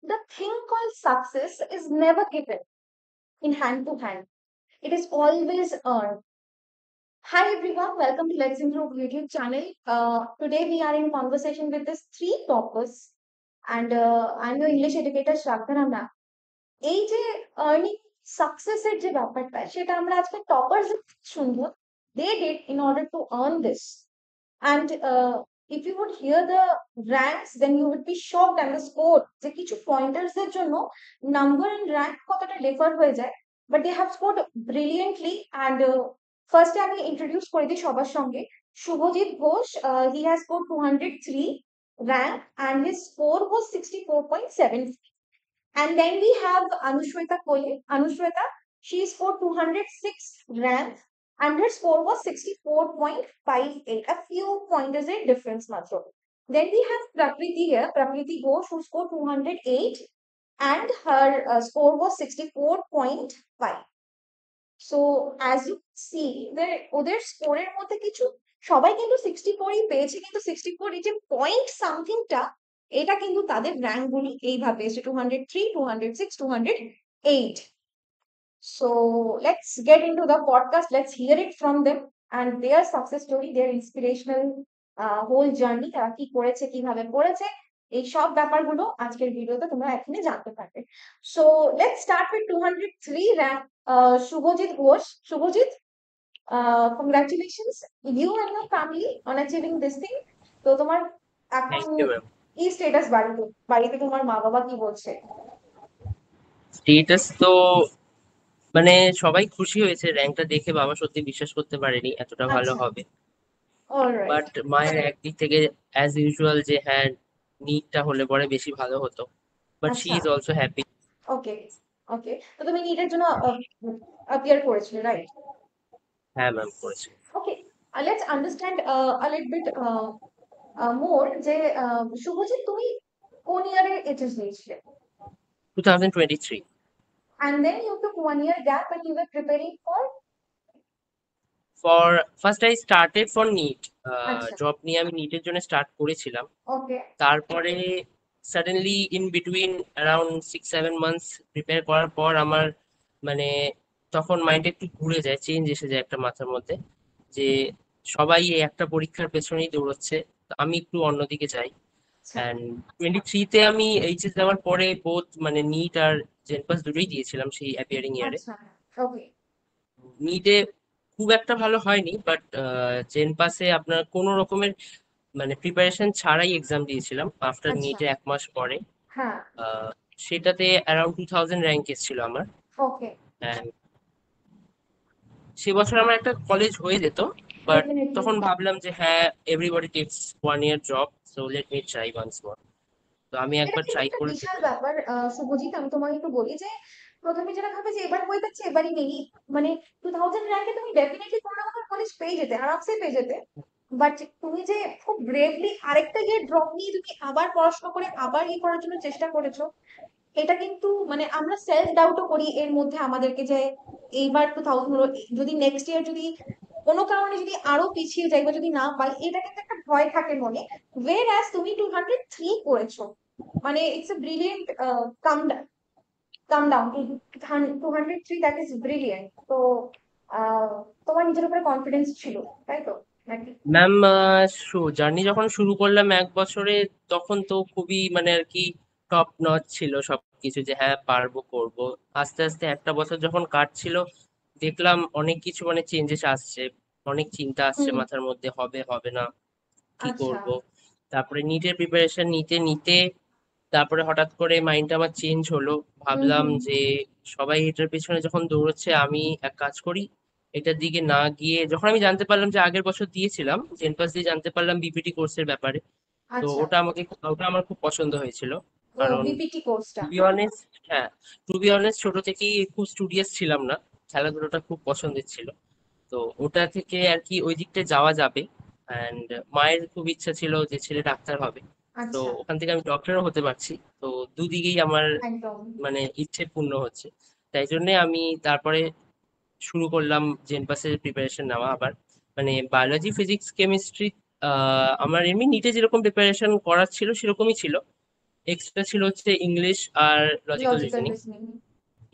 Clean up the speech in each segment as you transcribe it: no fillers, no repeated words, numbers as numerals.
The thing called success is never given in hand to hand. It is always earned. Hi everyone, welcome to Let's Improve YouTube channel. Today we are in conversation with this three topics, and I'm your English educator Shraddhana ma'am. এই যে earning success এর যে ব্যাপারটা সেটা আমরা আজকে toppers শুনবো. They did in order to earn this. And if you would hear the ranks, then you would be shocked and the score যে কিছু pointers এর জন্য number and rank কতটা differ হয়ে যায়, but they have scored brilliantly. And first আমি introduce করে দিই সবার সঙ্গে Subhajit Ghosh. He has scored 203 rank and his score was 64.7. And then we have Anushweta Kole. Anushweta, she scored 206 rank and her score was 64.58. A few pointers in difference, Matro. Then we have Prakriti here. Prakriti Ghosh, who scored 208 and her score was 64.5. So as you see, ওদের স্কোরের মধ্যে কিছু সবাই কিন্তু 64ই পেয়েছে, কিন্তু 64 এই যে পয়েন্ট সামথিংটা এটা কিন্তু তাদের র্যাঙ্ক গুলি এইভাবে এসে 203, 206, 208. So let's get into the podcast. Let's hear it from them and their success story, their inspirational whole journey. তারা কি করেছে, কিভাবে করেছে, এই সব ব্যাপারগুলো আজকের ভিডিওতে তোমরা এখানে জানতে পারবে. So let's start with 203 rank. Shubhajit Ghosh. Shubhajit, congratulations you and your family on achieving this thing. তো তোমার এখন থ্যাংক ইউ ম্যাম। কি স্টেটাস বাড়িতে বাড়িতে তোমার মা বাবা কি বলছে? স্টেটাস তো মানে সবাই খুশি হয়েছে র্যাঙ্কটা দেখে, বাবা সত্যি বিশ্বাস করতে পারেনি এতটা ভালো আচ্ছা, হবে। অলরাইট. বাট মায়ের একদিক থেকে অ্যাজ ইউজুয়াল যে হ্যাঁ নিটটা হলে পরে বেশি ভালো হতো, বাট শি আচ্ছা, ইজ অলসো হ্যাপি। ওকে, ওকে. তো তুমি নিটের জন্য অ্যাপিয়ার করেছিলে, রাইট? হ্যাঁ ম্যাম, করেছে। ওকে. Let's understand a little bit more যে শুভজিৎ তুমি কোন ইয়ারে এইচএস দিয়েছিলে? 2023। And then you took 1 year gap and you were preparing for? For first I started for NEET. আচ্ছা, জব নিয়ে আমি নিটের জন্য স্টার্ট করেছিলাম। ওকে, তারপরে suddenly in between around 6-7 months prepare করার পর আমার মানে তখন মাইন্ডে একটু ঘুরে যায়, চেঞ্জ এসে যায় একটা মাথার মধ্যে, যে সবাই এই একটা পরীক্ষার পেছনেই দৌড়চ্ছে, তো আমি একটু অন্যদিকে যাই। আচ্ছা, অ্যান্ড 23-তে আমি এইচএস দেওয়ার পরে বোথ মানে নিট আর জেনপাস দুটোই দিয়েছিলাম সেই অ্যাপিয়ারিং ইয়ারে। আচ্ছা, ওকে, নিটে খুব একটা ভালো হয়নি, বাট জেনপাসে আপনার কোনো রকমের মানে প্রিপারেশন ছাড়াই এক্সাম দিয়েছিলাম আফটার আচ্ছা, নিটে 1 মাস পরে। হ্যাঁ, আহ, সেটাতে অ্যারাউন্ড 2000 র্যাঙ্ক এসেছিল আমার। ওকে, And সে বছর আমার একটা কলেজ হয়ে যেত, বাট ডেফিনেটলি. তখন ভাবলাম যে হ্যাঁ everybody takes 1 year job, so let me try once more. তো আমি এটা একবার কিন্তু ট্রাই একটা করে বিশাল দেখলাম। ব্যাপার. শুভজিৎ, আমি তোমাকে একটু বলি যে প্রথমে যেটা ভাবে যে এবার বই পাচ্ছে এবারই নেই, মানে 2000 র্যাঙ্কে তুমি ডেফিনেটলি কোনো না কোনো কলেজ পেয়ে যেতে, আরামসে পেয়ে যেতে. বাট তুমি যে খুব ব্রেভলি আরেকটা ইয়ে ড্রপ নিয়ে তুমি আবার পড়াশোনা করে আবার ইয়ে করার জন্য চেষ্টা করেছো, এটা কিন্তু মানে আমরা সেলফ ডাউটও করি এর মধ্যে আমাদেরকে যে এইবার 2000 হলো, যদি নেক্সট ইয়ার যদি কোনো কারণে যদি আরো পিছিয়ে যাই বা যদি না পাই, এটা কিন্তু একটা ভয় থাকে মনে. ওয়ের অ্যাজ তুমি 203 করেছো, মানে it's a brilliant come come down to 203. That is brilliant. তো আহ, তোমার নিজের উপরে কনফিডেন্স ছিল, তাই তো নাকি? ম্যাম, জার্নি যখন শুরু করলাম 1 বছরে, তখন তো খুবই মানে আর কি টপ নচ ছিল সবকিছু, যে হ্যাঁ পারবো করব। আস্তে আস্তে একটা বছর যখন কাটছিল, দেখলাম অনেক কিছু মানে চেঞ্জেস আসছে, অনেক চিন্তা আসছে হুম, মাথার মধ্যে, হবে হবে না, কি আচ্ছা, করব। তারপরে নিটের প্রিপারেশন নিতে নিতে তারপরে হঠাৎ করে মাইন্ডটা আমার চেঞ্জ হলো। হুম, ভাবলাম হুম, যে সবাই এটার পেছনে যখন দৌড়চ্ছে, আমি এক কাজ করি, এটার দিকে না গিয়ে, যখন আমি জানতে পারলাম যে আগের বছর দিয়েছিলাম জেনপাস দিয়ে, জানতে পারলাম বিপিটি কোর্সের ব্যাপারে। তো আচ্ছা, ওটা আমার খুব পছন্দ হয়েছিল। ও কারণ বিপিটি কোর্সটা. টু বি অনেস্ট, হ্যাঁ, টু বি অনেস্ট ছোট থেকেই খুব স্টুডিয়াস ছিলাম না, খেলাধুলোটা খুব পছন্দের ছিল। তো ওটা থেকে আর কি ওই দিকটা যাওয়া যাবে। অ্যান্ড মায়ের খুব ইচ্ছা ছিল যে ছেলে ডাক্তার হবে, তো আচ্ছা, ওখান থেকে আমি ডক্টরও হতে পারছি। তো দুদিকেই আমার একদম. মানে ইচ্ছে পূর্ণ হচ্ছে। তাই জন্য আমি তারপরে শুরু করলাম জেনপাসের প্রিপারেশন নেওয়া আবার। মানে বায়োলজি, ফিজিক্স, কেমিস্ট্রি আমার এমনি নিটে যেরকম প্রিপারেশন করার ছিল সেরকমই ছিল। এক্সট্রা ছিল হচ্ছে ইংলিশ আর লজিক্যাল লজিক্যাল রিজনিং। রিজনিং।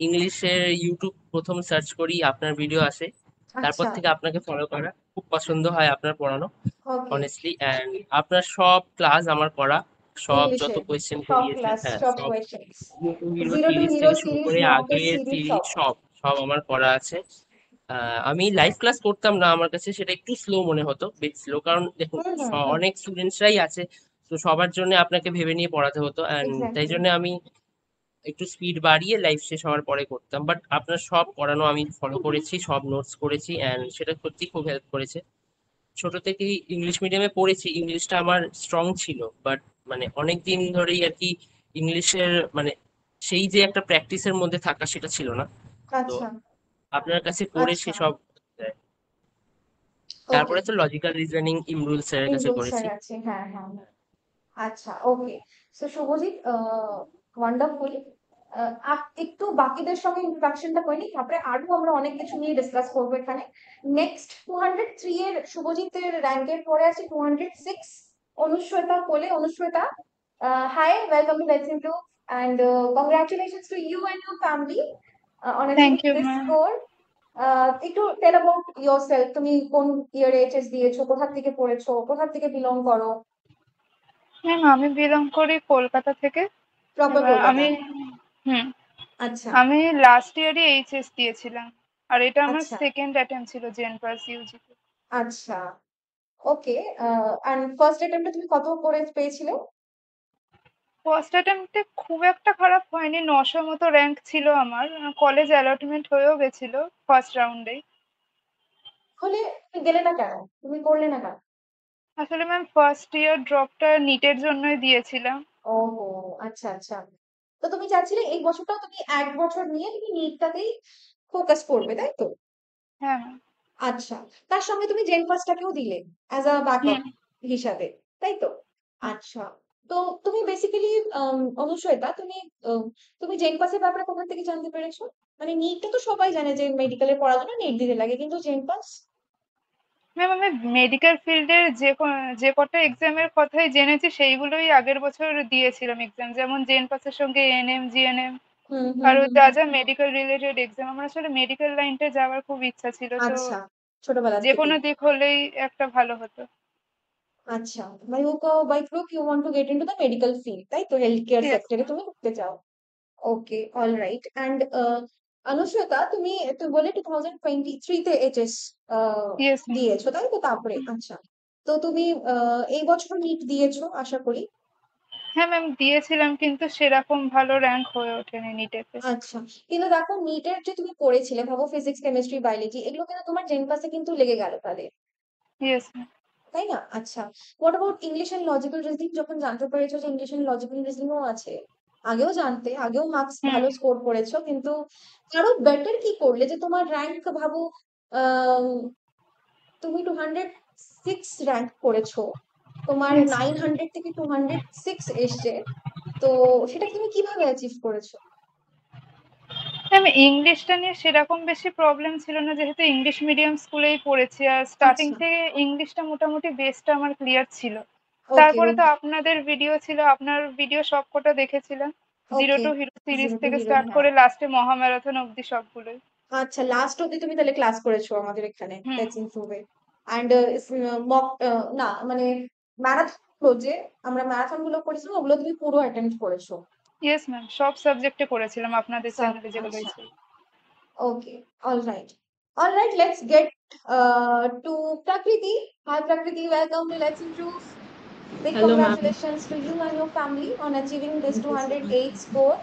ইংলিশের ইউটিউব প্রথম সার্চ করি, আপনার ভিডিও আসে, তারপর আচ্ছা। থেকে আপনাকে ফলো করা, খুব পছন্দ হয় আপনার পড়ানো ওকে। অনেস্টলি। অ্যান্ড আপনার সব ক্লাস আমার করা, সব যত ইংলিশের কোয়েশ্চেন সব করিয়েছেন, ক্লাস হ্যাঁ সব সব, questions, zero to hero zero to series hero থেকে শুরু সিরিজ, করে মক টেস্ট আগের সিরিজ সিরিজ সব। সব সব আমার করা আছে। আমি লাইভ ক্লাস করতাম না, আমার কাছে সেটা একটু স্লো মনে হতো, বেশ স্লো, কারণ দেখুন হুম হুম হুম। অনেক স্টুডেন্টসরাই আছে, তো সবার জন্য আপনাকে ভেবে নিয়ে পড়াতে হতো, অ্যান্ড তাই এক্স্যাক্টলি। জন্য আমি একটু স্পিড বাড়িয়ে লাইভ শেষ হওয়ার পরে করতাম। বাট আপনার সব পড়ানো আমি ফলো করেছি, সব নোটস করেছি, অ্যান্ড সেটা সত্যি খুব হেল্প করেছে। ছোট থেকেই ইংলিশ মিডিয়ামে পড়েছি, ইংলিশটা আমার স্ট্রং ছিল, বাট মানে অনেক দিন ধরেই আর কি ইংলিশের মানে সেই যে একটা প্র্যাকটিসের মধ্যে থাকা সেটা ছিল না। তো আচ্ছা আপনার কাছে করেছি আচ্ছা। সব। ওকে। তারপরে তো লজিক্যাল রিজনিং ইমরুল স্যারের কাছে ইমরুল স্যার করেছি। আছে, হ্যাঁ হ্যাঁ হ্যাঁ। আচ্ছা ওকে। So Subhajit, wonderful. একটু বাকিদের সঙ্গে ইন্ট্রোডাকশনটা করে নিই, তারপরে আরো আমরা অনেক কিছু নিয়ে ডিসকাস করবো এখানে। নেক্সট 203 এর শুভজিতের র্যাঙ্কের পরে আছে 206, Anushweta Kole. Anushweta, hi, welcome to let's improve, and congratulations to you and your family on Thank achieving you, this ma'am. score. একটু টেল অ্যাবাউট ইয়োরসেলফ, তুমি কোন ইয়ারে এইচএস দিয়েছো, কোথা থেকে পড়েছো, কোথা থেকে বিলং করো? ম্যাম আমি বিলং করি কলকাতা থেকে। প্রপার এবার কলকাতা? আমি হুম আচ্ছা আমি লাস্ট ইয়ারই এইচএস দিয়েছিলাম, আর এটা আমার আচ্ছা সেকেন্ড অ্যাটেম্প ছিল জেন পাস ইউজিতে। আচ্ছা। ওকে। এন্ড ফার্স্ট অ্যাটেম্পটে তুমি কত করে পেয়েছিলে? ফার্স্ট অ্যাটেম্পটে খুব একটা খারাপ হয়নি, 900 মতো র্যাঙ্ক ছিল আমার। কলেজ অ্যালটমেন্ট হয়েও গেছিল ফার্স্ট রাউন্ডেই। হলে তুমি গেলে না কেন, তুমি করলে না কেন? আসলে ম্যাম ফার্স্ট ইয়ার ড্রপটা নিটের জন্যই দিয়েছিলাম। ওহো, আচ্ছা আচ্ছা। তো তুমি চাচ্ছিলে এই বছরটাও তুমি এক বছর নিয়ে তুমি নিটটাতেই ফোকাস করবে, তাই তো? হ্যাঁ ম্যাম। আচ্ছা। তার সঙ্গে তুমি জেন ফার্স্টটাকেও দিলে অ্যাজ আ ব্যাকআপ হুম হিসাবে, তাই তো? আচ্ছা। তো তুমি বেসিক্যালি, অনুশ্বেতা, তুমি জেন পাসের ব্যাপারে কোথা থেকে জানতে পেরেছো? মানে নিটটা তো সবাই জানে যে মেডিকেলে পড়ার জন্য নিট দিতে লাগে, কিন্তু জেন পাস? ম্যাম আমি মেডিকেল ফিল্ডের যে কটা এক্সামের কথাই জেনেছি সেইগুলোই আগের বছর দিয়েছিলাম এক্সাম, যেমন জেন পাসের সঙ্গে এএনএম জিএনএম হুম হুম আরো হুম যা হুম। যা মেডিকেল রিলেটেড এক্সাম। আমার আসলে মেডিকেল লাইনটা যাওয়ার খুব ইচ্ছা ছিল, তো আচ্ছা, ছোটবেলা যে কোনো থেকেই। দিক হলেই একটা ভালো হতো। আচ্ছা, by crook you want to get into the medical field, তাই তো? হেলথ কেয়ার ইয়েস সেক্টরে তুমি ঢুকতে চাও। Okay, all right. And Anushweta, তুমি বলে 2023-তে এইচএস ইয়েস দিয়েছো, তাই তো? তারপরে আচ্ছা, তো তুমি এই বছর নিট দিয়েছো আশা করি। হ্যাঁ ম্যাম দিয়েছিলাম, কিন্তু সেরকম ভালো র্যাঙ্ক হয়ে ওঠেনি নিটেতে। আচ্ছা, কিন্তু দেখো নিটের যে তুমি পড়েছিলে, ভাবো ফিজিক্স কেমিস্ট্রি বায়োলজি এগুলো কিন্তু তোমার জেন পাসে কিন্তু লেগে গেল তাহলে, ইয়েস ম্যাম। তাই না? আচ্ছা, what about English and logical reasoning? যখন জানতে পেরেছো যে ইংলিশ এন্ড লজিক্যাল রিজনিংও আছে, আগেও জানতে, আগেও মার্কস হুম ভালো স্কোর করেছো, কিন্তু আরো বেটার কি করলে যে তোমার র্যাঙ্ক, ভাবো আহ তুমি 206 র্যাঙ্ক করেছো, তোমার ইয়েস 900 থেকে 206 এসছে, তো সেটা তুমি কিভাবে অ্যাচিভ করেছো? ম্যাম ইংলিশটা নিয়ে সেরকম বেশি প্রবলেম ছিল না, যেহেতু ইংলিশ মিডিয়াম স্কুলেই পড়েছি, আর স্টার্টিং আচ্ছা। থেকে ইংলিশটা মোটামুটি বেসটা আমার ক্লিয়ার ছিল। ওকে তারপরে তো ওকে আপনাদের ভিডিও ছিল, আপনার ভিডিও সবকটা দেখেছিলাম, zero okay. To hero series zero to থেকে হিরো, স্টার্ট হ্যাঁ। করে লাস্টে মহাম্যারাথন অব্দি সবগুলোই। আচ্ছা, লাস্ট অব্দি তুমি তাহলে ক্লাস করেছো আমাদের এখানে হুম লেটস ইমপ্রুভে। অ্যান্ড মক, না মানে ম্যারাথন গুলো, যে আমরা ম্যারাথন গুলো করেছিলাম ওগুলো তুমি পুরো অ্যাটেন্ড করেছো? ইয়েস ম্যাম, সব সাবজেক্টে করেছিলাম আপনাদের সব, চ্যানেলে যেগুলো আচ্ছা। ছিল। Okay, all right. All right, let's get to Prakriti. Hi Prakriti, welcome to Let's Improve. Big Hello, ma'am. congratulations to you and your family on achieving this Thank you so much. 208 score,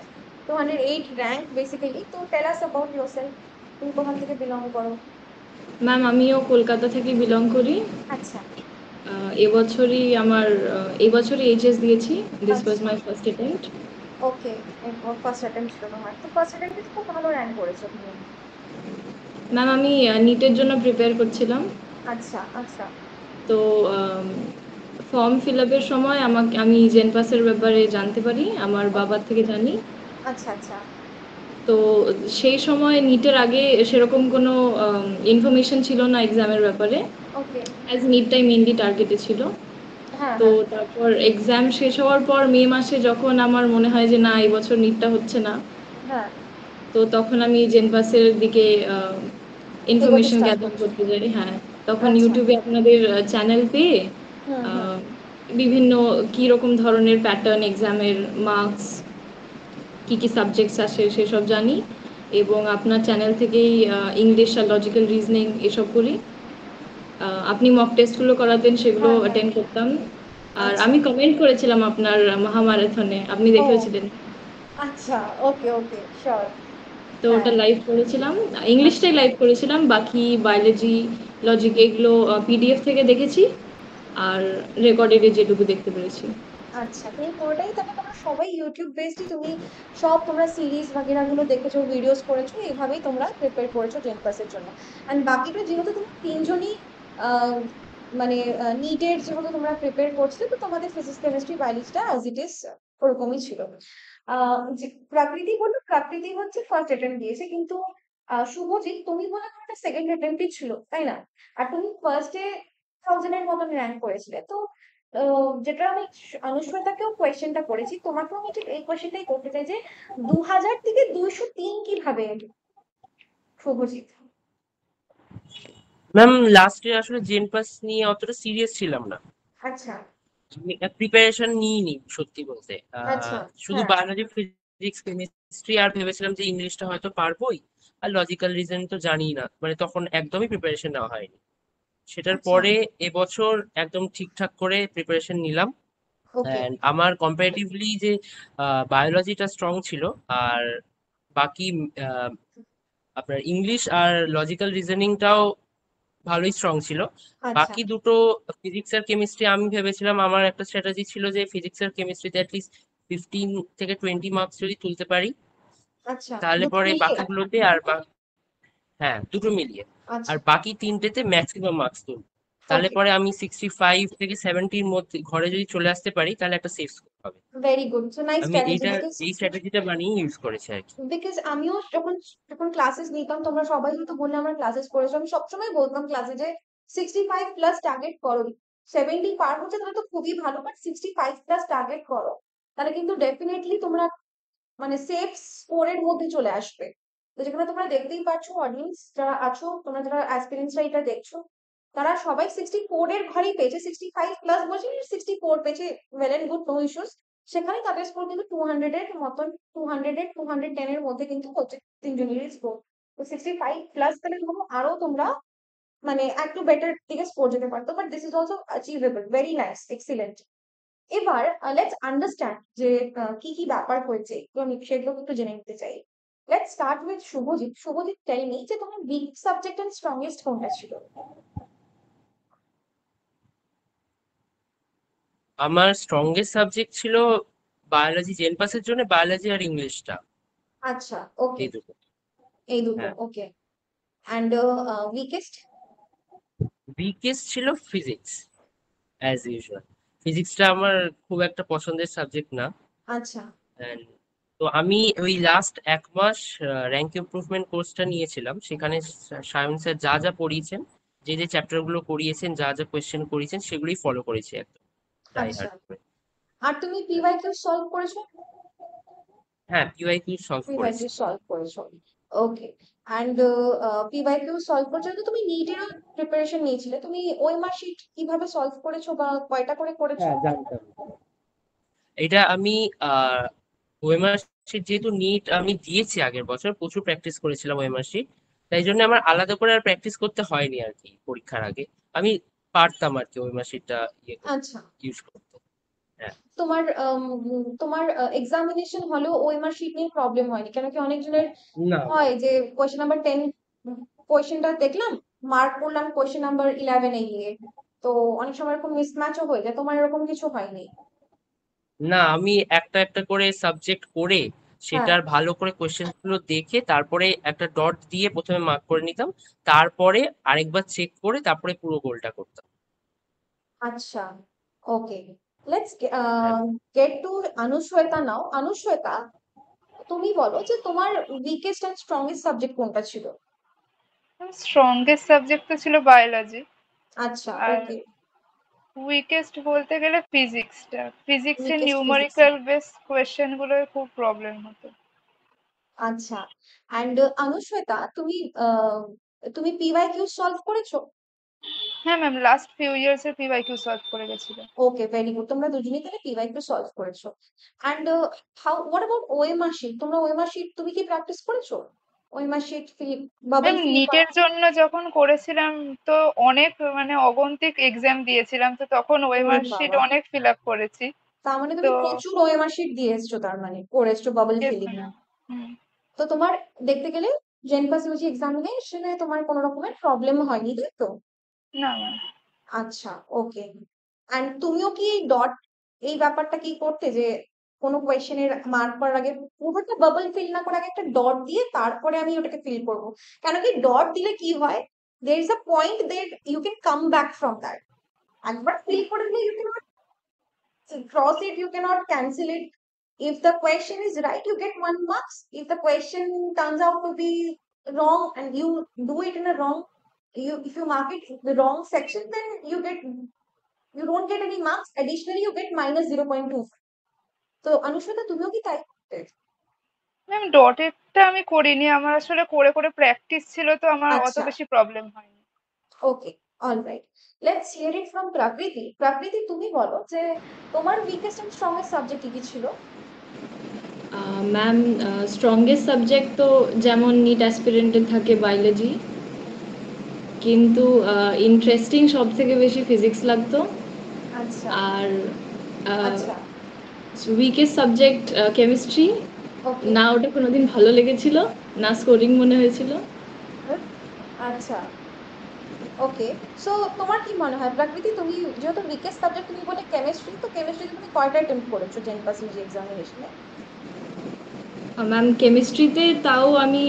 208 rank basically. So tell us about yourself. তুমি কোথা থেকে belong করো? Ma'am আমিও কলকাতা থেকে belong করি। আচ্ছা এই বছরই এইচএস দিয়েছি। দিস ওয়াজ আচ্ছা। My first attempt. Okay, first attempt ছিল তোমার, তো ফার্স্ট অ্যাটেম্প্টে খুব ভালো র্যাঙ্ক করেছো তুমি। ম্যাম আমি নিটের জন্য প্রিপেয়ার করছিলাম। আচ্ছা আচ্ছা। তো ফর্ম ফিল আপের সময় আমি জেন পাসের ব্যাপারে জানতে পারি, আমার ওকে। বাবার থেকে জানি। আচ্ছা আচ্ছা। তো সেই সময় নিটের আগে সেরকম কোনো ইনফরমেশন ছিল না এক্সামের ব্যাপারে, ওকে অ্যাজ নিটটাই মেনলি টার্গেটে ছিল। হ্যাঁ তো হ্যাঁ তারপর এক্সাম শেষ হওয়ার পর মে মাসে যখন আমার মনে হয় যে না এই বছর নিটটা হচ্ছে না, হ্যাঁ তো তখন আমি জেনপাসের দিকে এগোতে ইনফরমেশন স্টার্ট গ্যাদার করছো। করতে যাই। হ্যাঁ, তখন আচ্ছা। ইউটিউবে আপনাদের চ্যানেল পেয়ে হুম হুম। আহ, বিভিন্ন কী রকম ধরনের প্যাটার্ন এক্সামের, মার্কস, কি কি সাবজেক্টস আসে সেসব জানি, এবং আপনার চ্যানেল থেকেই ইংলিশ আর লজিক্যাল রিজনিং এসব করি। আপনি মক টেস্টগুলো করাতেন, সেগুলো হ্যাঁ হ্যাঁ। অ্যাটেন্ড করতাম। আর আচ্ছা। আমি কমেন্ট করেছিলাম আপনার মহামারাথনে, আপনি দেখেও ও ছিলেন। আচ্ছা, ওকে ওকে, শিওর। তো ওটা হ্যাঁ। লাইভ করেছিলাম, আচ্ছা ইংলিশটাই লাইভ করেছিলাম, বাকি বায়োলজি, লজিক এগুলো পিডিএফ থেকে দেখেছি, আর রেকর্ডেডে যেটুকু দেখতে পেরেছি। আচ্ছা, তুমি পুরোটাই তাহলে তোমরা সবাই ইউটিউব বেসডই, তুমি সব তোমরা সিরিজ বাগেরা গুলো দেখেছো, ভিডিওস করেছো, এইভাবেই তোমরা প্রিপেয়ার করেছো জেনপাসের জন্য। এন্ড বাকিটা যেহেতু তুমি তিনজনই আহ, মানে নিটের যেহেতু তোমরা প্রিপেয়ার করছিলে, তো তোমাদের ফিজিক্স কেমিস্ট্রি বায়োলজিটা অ্যাজ ইট ইজ ওরকমই ছিল। যে প্রাকৃতিক বলতে, প্রাকৃতিক হচ্ছে ফার্স্ট অ্যাটেম্প দিয়েছে, কিন্তু শুভজিৎ তুমি বলে তোমার একটা সেকেন্ড অ্যাটেম্পটই ছিল, তাই না? আর তুমি ফার্স্টে 1000-এর মতন র্যাঙ্ক করেছিলে। তো যেটা আমি অনুস্মিতাকেও কোয়েশ্চেনটা করেছি, তোমাকেও আমি ঠিক এই কোয়েশ্চেনটাই করতে চাই যে 2000 থেকে 203 কিভাবে এলো, শুভজিৎ? ম্যাম, লাস্ট ইয়ার আসলে জেন পাস নিয়ে অতটা সিরিয়াস ছিলাম না, আচ্ছা প্রিপারেশন নিইনি সত্যি বলতে। আচ্ছা। শুধু হ্যাঁ। বায়োলজি, ফিজিক্স, কেমিস্ট্রি, আর ভেবেছিলাম যে ইংলিশটা হয়তো পারবোই, আর লজিক্যাল রিজন তো জানিই না, মানে তখন একদমই প্রিপারেশন নেওয়া হয়নি। সেটার আচ্ছা। পরে এবছর একদম ঠিকঠাক করে প্রিপারেশন নিলাম। ওকে। And আমার কম্পারেটিভলি যে বায়োলজিটা স্ট্রং ছিল, আর বাকি আহ, আপনার ইংলিশ আর লজিক্যাল রিজনিংটাও ভালোই স্ট্রং ছিল। আচ্ছা বাকি দুটো, ফিজিক্স আর কেমিস্ট্রি, আমি ভেবেছিলাম, আমার একটা স্ট্র্যাটেজি ছিল যে ফিজিক্স আর কেমিস্ট্রিতে অ্যাটলিস্ট 15 থেকে 20 মার্কস যদি তুলতে পারি, আচ্ছা, তাহলে দুটো পরে মিলিয়ে। বাকিগুলোতে হ্যাঁ, দুটো মিলিয়ে, আর আচ্ছা। বাকি তিনটেতে ম্যাক্সিমাম মার্কস তুলব। তাহলে ওকে। পরে আমি 65 থেকে 70-র মধ্যে ঘরে যদি চলে আসতে পারি, তাহলে একটা সেফ স্কোর হবে। ভেরি গুড, সো নাইস আমি স্ট্র্যাটেজি। বিকজ এই স্ট্র্যাটেজিটা বানিয়ে ইউজ করেছি আর কি। আমিও যখন যখন ক্লাসেস নিতাম, তোমরা সবাই তো বললে আমরা ক্লাসেস করেছো, আমি সবসময় বলতাম ক্লাসে যে 65 প্লাস টার্গেট করো। 70 পার হচ্ছে তাহলে তো খুবই ভালো, বাট 65 প্লাস টার্গেট করো, তাহলে কিন্তু ডেফিনেটলি তোমরা মানে সেফ স্কোরের মধ্যে চলে আসবে। তো যেখানে তোমরা দেখতেই পাচ্ছ, অডিয়েন্স যারা আছো, তোমরা যারা অ্যাসপিরেন্টসরা এটা দেখছো, তারা সবাই 64 এর ঘরেই পেয়েছে, 65 প্লাস বলছি, 64 পেয়েছে, well and good, no issues. সেখানে তাদের স্কোর কিন্তু 200 এর মতন, 200 এর মধ্যে কিন্তু হচ্ছে তিনজনেরই স্কোর। তো 65 প্লাস তাহলে ধরো আরো তোমরা মানে একটু বেটার দিকে স্কোর যেতে পারতো, but this is also achievable, very nice, excellent. এবার লেটস আন্ডারস্ট্যান্ড যে কি কি ব্যাপার হয়েছে, আমি সেগুলো একটু জেনে নিতে চাই। Let's start with Shubhojit. Shubhojit, tell me যে তোমার উইক সাবজেক্ট এন্ড স্ট্রংগেস্ট কোনটা ছিল? আমার স্ট্রংগেস্ট সাবজেক্ট ছিল বায়োলজি, জেন পাসের জন্য বায়োলজি আর ইংলিশটা, আচ্ছা, ওকে। এই দুটো। এই দুটো, হ্যাঁ, ওকে। And weakest? উইকেস্ট ছিল ফিজিক্স, অ্যাজ ইউজুয়াল। ফিজিক্সটা আমার খুব একটা পছন্দের সাবজেক্ট না। আচ্ছা And তো আমি ওই লাস্ট 1 মাস র্যাঙ্ক ইমপ্রুভমেন্ট কোর্সটা নিয়েছিলাম, সেখানে সায়ন স্যার যা যা পড়িয়েছেন, যে যে চ্যাপ্টার গুলো করিয়েছেন, যা যা কোয়েশ্চেন করিয়েছেন, সেগুলোই ফলো করেছি একদম ডাই আচ্ছা। হার্ড করে। আর তুমি পিওয়াইকিউ সলভ করেছো? হ্যাঁ, পিওয়াইকিউ সলভ করেছি। পিওয়াইকিউ সলভ করেছো, ওকে। অ্যান্ড পিওয়াইকিউ সলভ করেছো, তো তুমি নিটেরও প্রিপারেশন নিয়েছিলে, তুমি ওএমআর শিট কিভাবে সলভ করেছো বা কয়টা করে করেছো? হ্যাঁ, জানতাম। এটা আমি আহ ওএমআর শিট, যেহেতু নিট আমি দিয়েছি আগের বছর, প্রচুর প্র্যাকটিস করেছিলাম ওএমআর শিট, তাই জন্য আমার আলাদা করে আর প্র্যাকটিস করতে হয়নি আর কি পরীক্ষার আগে। আমি পারতাম আর কি ওএমআর শিটটা ইয়ে করতে, আচ্ছা, ইউজ করতে। হ্যাঁ। তোমার তোমার এক্সামিনেশন হলেও ওএমআর শিট নিয়ে প্রবলেম হয়নি? কেন কি অনেকজনের না, হয় যে কোয়েশ্চেন নাম্বার 10, কোয়েশ্চেনটা দেখলাম, মার্ক করলাম কোয়েশ্চেন নাম্বার 11 এ গিয়ে, তো অনেক সময় এরকম মিসম্যাচও হয়ে যায়, তোমার এরকম কিছু হয়নি? না, আমি একটা একটা করে সাবজেক্ট করে হ্যাঁ। সেটার ভালো করে কোয়েশ্চেন গুলো দেখে তারপরে একটা ডট দিয়ে প্রথমে মার্ক করে নিতাম, তারপরে আরেকবার চেক করে তারপরে পুরো গোলটা করতাম। আচ্ছা, ওকে। লেটস হ্যাঁ। গেট টু অনুশ্বেতা নাও। অনুশ্বেতা, তুমি বলো যে তোমার উইকেস্ট এন্ড স্ট্রংগেস্ট সাবজেক্ট কোনটা ছিল? স্ট্রংগেস্ট সাবজেক্ট তো ছিল বায়োলজি। আচ্ছা, আর ওকে। উইকেস্ট বলতে গেলে ফিজিক্সটা, ফিজিক্সের weakest physics? Numerical base question গুলোয় খুব প্রবলেম হতো। আচ্ছা। অ্যান্ড অনুশ্বেতা, তুমি পিওয়াইকিউ সলভ করেছো? হ্যাঁ ম্যাম, লাস্ট ফিউ ইয়ার্স এর পিওয়াইকিউ সলভ করে গেছিলাম। Okay, very good. তোমরা দুজনেই তাহলে পিওয়াইকিউ সলভ করেছো। And what about OMR sheet? তোমরা ওএমআর শিট তুমি কি প্র্যাকটিস করেছো? OMR sheet fill, bubble ma'am fill করা? নিটের জন্য যখন করেছিলাম তো অনেক মানে অগন্তিক এক্সাম দিয়েছিলাম, তো তখন ওরে ওএমআর শিট বাবা! অনেক ফিল আপ করেছি। তার মানে তো তুমি প্রচুর ওএমআর শিট দিয়ে এসছো, তার মানে করে এসছো বাবল yes ফিলিং। ম্যাম। হুম। তো তোমার দেখতে গেলে জেনপাস ইউজি এক্সামিনেশনে তোমার কোনো রকমের প্রবলেম হয়নি, তাই তো? না ম্যাম। আচ্ছা, ওকে। অ্যান্ড তুমিও কি ডট, এই ব্যাপারটা কি করতে যে কোনো কোয়েশ্চেনের মার্ক করার আগে পুরোটা বাবল ফিল না করে আগে একটা ডট দিয়ে তারপরে আমি ওটাকে ফিল করব? কেন কি ডট দিলে কি হয়, there is a point that you can come back from that. একবার ফিল করে দিলে you can't cross it, you cannot cancel it. If the question is right, you get 1 marks. If the question turns out to be wrong and you do it in a wrong, if you mark it the wrong section, then you don't get any marks. Additionally, you get minus 0.2. তো অনুষ্মিতা, তুমিও কি তাই করতে? Ma'am ডটেরটা আমি করিনি, আমার আসলে করে করে প্র্যাকটিস ছিল, তো আমার অত আচ্ছা, বেশি প্রবলেম হয়নি। Okay, alright. Let's hear it from Prakriti. Prakriti, তুমি বলো যে তোমার উইকেস্ট এন্ড স্ট্রংগেস্ট সাবজেক্ট কি কি ছিল? ম্যাম, স্ট্রংগেস্ট সাবজেক্ট তো যেমন নিট অ্যাসপিরেন্টের থাকে বায়োলজি, কিন্তু ইন্টারেস্টিং সব থেকে বেশি ফিজিক্স লাগতো। আচ্ছা, আর আচ্ছা, উইকেস্ট সাবজেক্ট কেমিস্ট্রি। ওকে, না ওটা কোনোদিন ভালো লেগেছিল, না স্কোরিং মনে হয়েছিল। আচ্ছা, ওকে। সো তোমার কি মনে হয় প্রাকৃতি, তুমি যেহেতু উইকেস্ট সাবজেক্ট তুমি বলে কেমিস্ট্রি, তো কেমিস্ট্রিতে তুমি কয়টা অ্যাটেম্প্ট করেছো জেনপাস ইউজি এক্সামিনেশনে? ম্যাম কেমিস্ট্রিতে তাও আমি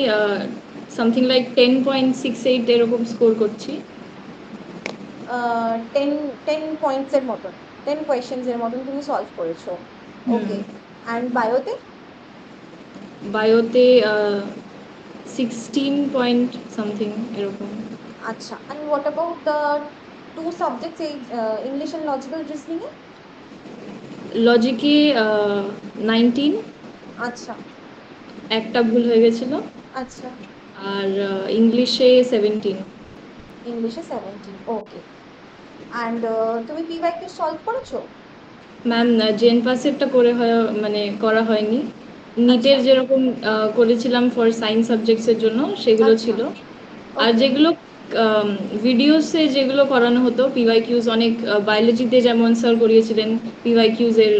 সামথিং লাইক 10.68 এরকম স্কোর করছি। 10, 10 পয়েন্টস এর মতন, 10 কোয়েশ্চেন্স এর মতন তুমি সলভ করেছো? হুম। ওকে। অ্যান্ড বায়োতে? বায়োতে 16 পয়েন্ট সামথিং এরকম। আচ্ছা। And what about the two subjects, এই ইংলিশ অ্যান্ড লজিক্যাল রিজনিং এ? লজিকে 19, আচ্ছা, একটা ভুল হয়ে গেছিল। আচ্ছা। আর ইংলিশে 17। ইংলিশে 17, ওকে। অ্যান্ড তুমি পিওয়াইকিউ সলভ করেছো? ম্যাম জেন পাসেরটা মানে করা হয়নি। আচ্ছা, নিটের যেরকম করেছিলাম ফর সায়েন্স সাবজেক্টসের জন্য সেগুলো আচ্ছা, ছিল। আর ওকে, যেগুলো ভিডিওসে যেগুলো করানো হতো পিওয়াইকিউজ, অনেক বায়োলজিতে যেমন স্যার করিয়েছিলেন পিওয়াইকিউজ এর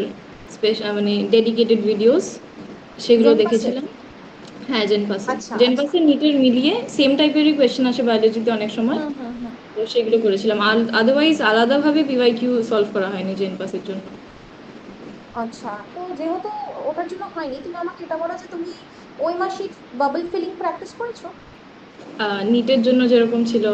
স্পেশাল মানে ডেডিকেটেড ভিডিওস, সেগুলো জেনপাসে? দেখেছিলাম। হ্যাঁ, জেন পাসে। আচ্ছা, জেন আচ্ছা। পাসে নিটের মিলিয়ে সেম টাইপেরই কোয়েশ্চেন আসে বায়োলজিতে অনেক সময়, হুম, হুম, হুম। তো সেগুলো করেছিলাম। আর আদারওয়াইজ আলাদাভাবে পিওয়াইকিউ সলভ করা হয়নি জেন পাসের জন্য। আচ্ছা, তো যেহেতু ওটার জন্য হয়নি, তুমি আমাকে এটা বলো যে তুমি ওই মাসে বাবল ফিলিং প্র্যাকটিস করেছো? নিটের জন্য যেরকম ছিল,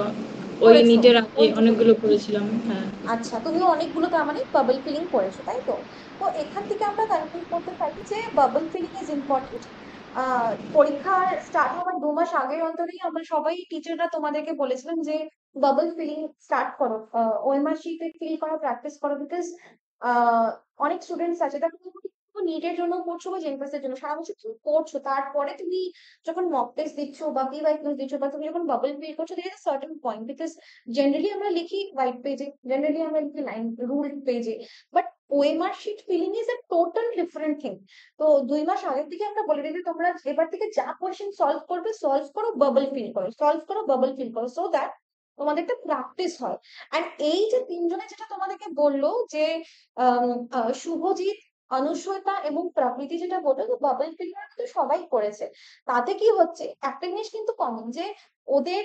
ওই করেছো নিটের আগে ওইটুকুনি? অনেকগুলো করেছিলাম। হ্যাঁ। আচ্ছা, তুমিও অনেকগুলো তার মানে বাবল ফিলিং করেছো, তাই তো? তো এখান থেকে আমরা কনক্লুড করতে পারি যে বাবল ফিলিং ইজ ইম্পর্টেন্ট। পরীক্ষার স্টার্ট হওয়ার 2 মাস আগের অন্তরেই আমরা সবাই টিচাররা তোমাদেরকে বলেছিলাম যে বাবল ফিলিং স্টার্ট করো, ওএমআর শিটে ফিল করা প্র্যাকটিস করো, বিকজ অনেক স্টুডেন্টস আছে, দেখো তুমি নিটের জন্য পড়ছো বা জেনপাস এর জন্য সারা বছর তুমি পড়ছো, তারপরে তুমি যখন মক টেস্ট দিচ্ছ বা পিওয়াইকিউ দিচ্ছ বা তুমি যখন বাবল ফিল করছো, there is a certain point, because generally আমরা লিখি হোয়াইট পেজে, জেনারেলি আমরা লিখি লাইন রুল পেজে, but OMR sheet filling is a total different thing. তো 2 মাস আগের থেকে আমরা বলে দিই যে তোমরা এবার থেকে যা কোয়েশ্চেন সলভ করবে, সলভ করো বাবল ফিল করো, সলভ করো বাবল ফিল করো, সো দ্যাট তোমাদের একটা প্র্যাকটিস হয়। অ্যান্ড এই যে তিনজনে যেটা তোমাদেরকে বললো যে শুভজিৎ, অনুশ্বেতা এবং প্রকৃতি যেটা বললো যে বাবল ফিল করা কিন্তু সবাই করেছে, তাতে কি হচ্ছে একটা জিনিস কিন্তু কমন, যে ওদের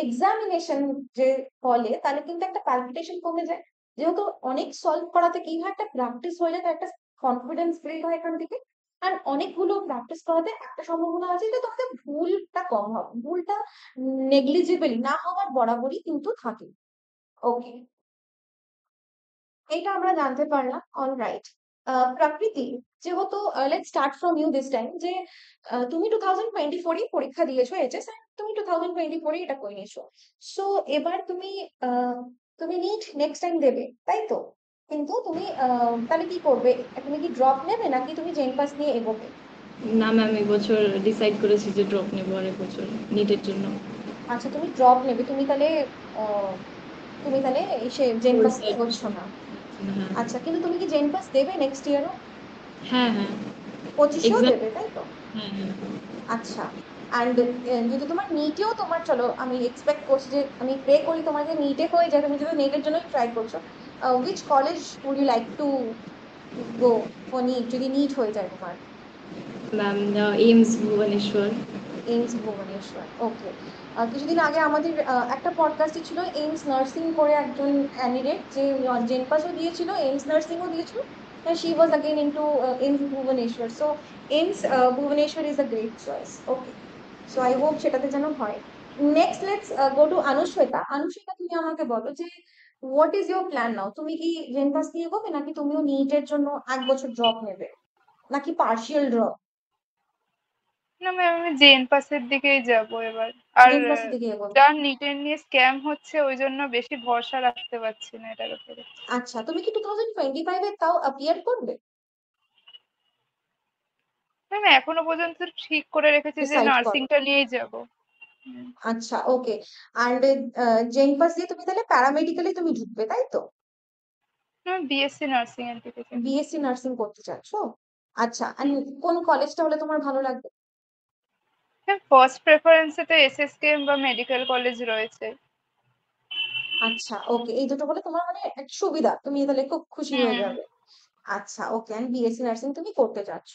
এক্সামিনেশন যে হলে তাহলে কিন্তু একটা প্যালপিটেশন কমে যায়, যেহেতু অনেক সলভ করাতে কি হয়, একটা প্র্যাকটিস হয়ে যায়, তার একটা কনফিডেন্স বিল্ড হয় এখান থেকে। আর অনেকগুলো প্র্যাকটিস করাতে একটা সম্ভাবনা আছে যে তোমাদের ভুলটা কম হবে, ভুলটা নেগলিজিবল না হওয়ার বরাবরই কিন্তু থাকে। ওকে, এটা আমরা জানতে পারলাম। All right. প্রকৃতি, যেহেতু let start from you this time, যে তুমি 2024 পরীক্ষা দিয়েছো এইচএস, তুমি 2024 এটা করে নিয়েছো। সো এবার তুমি তুমি নিট নেক্সট টাইম দেবে, তাই তো? কিন্তু তুমি তাহলে কি করবে? তুমি কি ড্রপ নেবে নাকি তুমি জেন পাস নিয়ে এগোবে? না ম্যাম, এবছর ডিসাইড করেছি যে ড্রপ নেবো আরেক বছর নিটের জন্য। আচ্ছা, তুমি ড্রপ নেবে। আহ, তুমি তাহলে এসে জেন কোর্স পাস এগোচ্ছ না? হ্যাঁ আচ্ছা, কিন্তু তুমি কি জেন পাস দেবে নেক্সট ইয়ারও? হ্যাঁ হ্যাঁ 25-এও এক্সাম। দেবে, তাই তো? হ্যাঁ হ্যাঁ আচ্ছা। অ্যান্ড যদি তোমার নিটেও তোমার, চলো আমি এক্সপেক্ট করছি, যে আমি প্রে করি তোমার যে নিটে হয়ে যায়, তুমি যদি নেটের জন্য ট্রাই করছো, which college would you like to go for NEET, যদি নিট হয়ে যায় তোমার? Ma'am, AIIMS Bhubaneswar. AIIMS Bhubaneswar, okay. কিছুদিন আগে আমাদের একটা পডকাস্টে ছিল এইমস নার্সিং করে একজন ক্যান্ডিডেট, যে জেন পাসও দিয়েছিল, এইমস নার্সিংও দিয়েছিল, she was again into AIIMS Bhubaneswar. So AIIMS Bhubaneswar is a great choice, okay. So I hope সেটাতে যেন হয়। Next let's go to Anushweta. Anushweta, তুমি আমাকে বলো যে what is your plan now? তুমি কি জেন পাস নিয়ে এগোবে নাকি তুমিও নিটের জন্য 1 বছর ড্রপ নেবে, নাকি পার্শিয়াল ড্রপ? না ম্যাম, আমি জেএন পাসের দিকেই যাব এবার। আর জেন পাসের দিকে এগোবে? যা নিটের নিয়ে স্ক্যাম হচ্ছে ওই জন্য বেশি ভরসা রাখতে পারছি না এটার উপরে। আচ্ছা, তুমি কি 2025-এ তাও অ্যাপিয়ার করবে? ম্যাম, এখনো পর্যন্ত ঠিক করে রেখেছি যে ডিসাইড করো। নার্সিংটা নিয়েই যাব। আচ্ছা, ওকে। অ্যান্ড জেন পাস দিয়ে তুমি তাহলে প্যারামেডিক্যালে তুমি ঢুকবে, তাই তো? ম্যাম, বিএসসি নার্সিং এর দিকে যাব। বিএসসি নার্সিং করতে চাচ্ছ? আচ্ছা, and কোন কলেজটা হলে তোমার ভালো লাগবে? ম্যাম, ফার্স্ট প্রেফারেন্সে তো এসএসকেএম বা মেডিকেল কলেজ রয়েছে। আচ্ছা, ওকে, এই দুটো হলে তোমার মানে একটা সুবিধা, তুমি তাহলে খুব খুশি হয়ে হুম। যাবে। আচ্ছা, ওকে। অ্যান্ড বিএসসি নার্সিং তুমি করতে চাচ্ছ,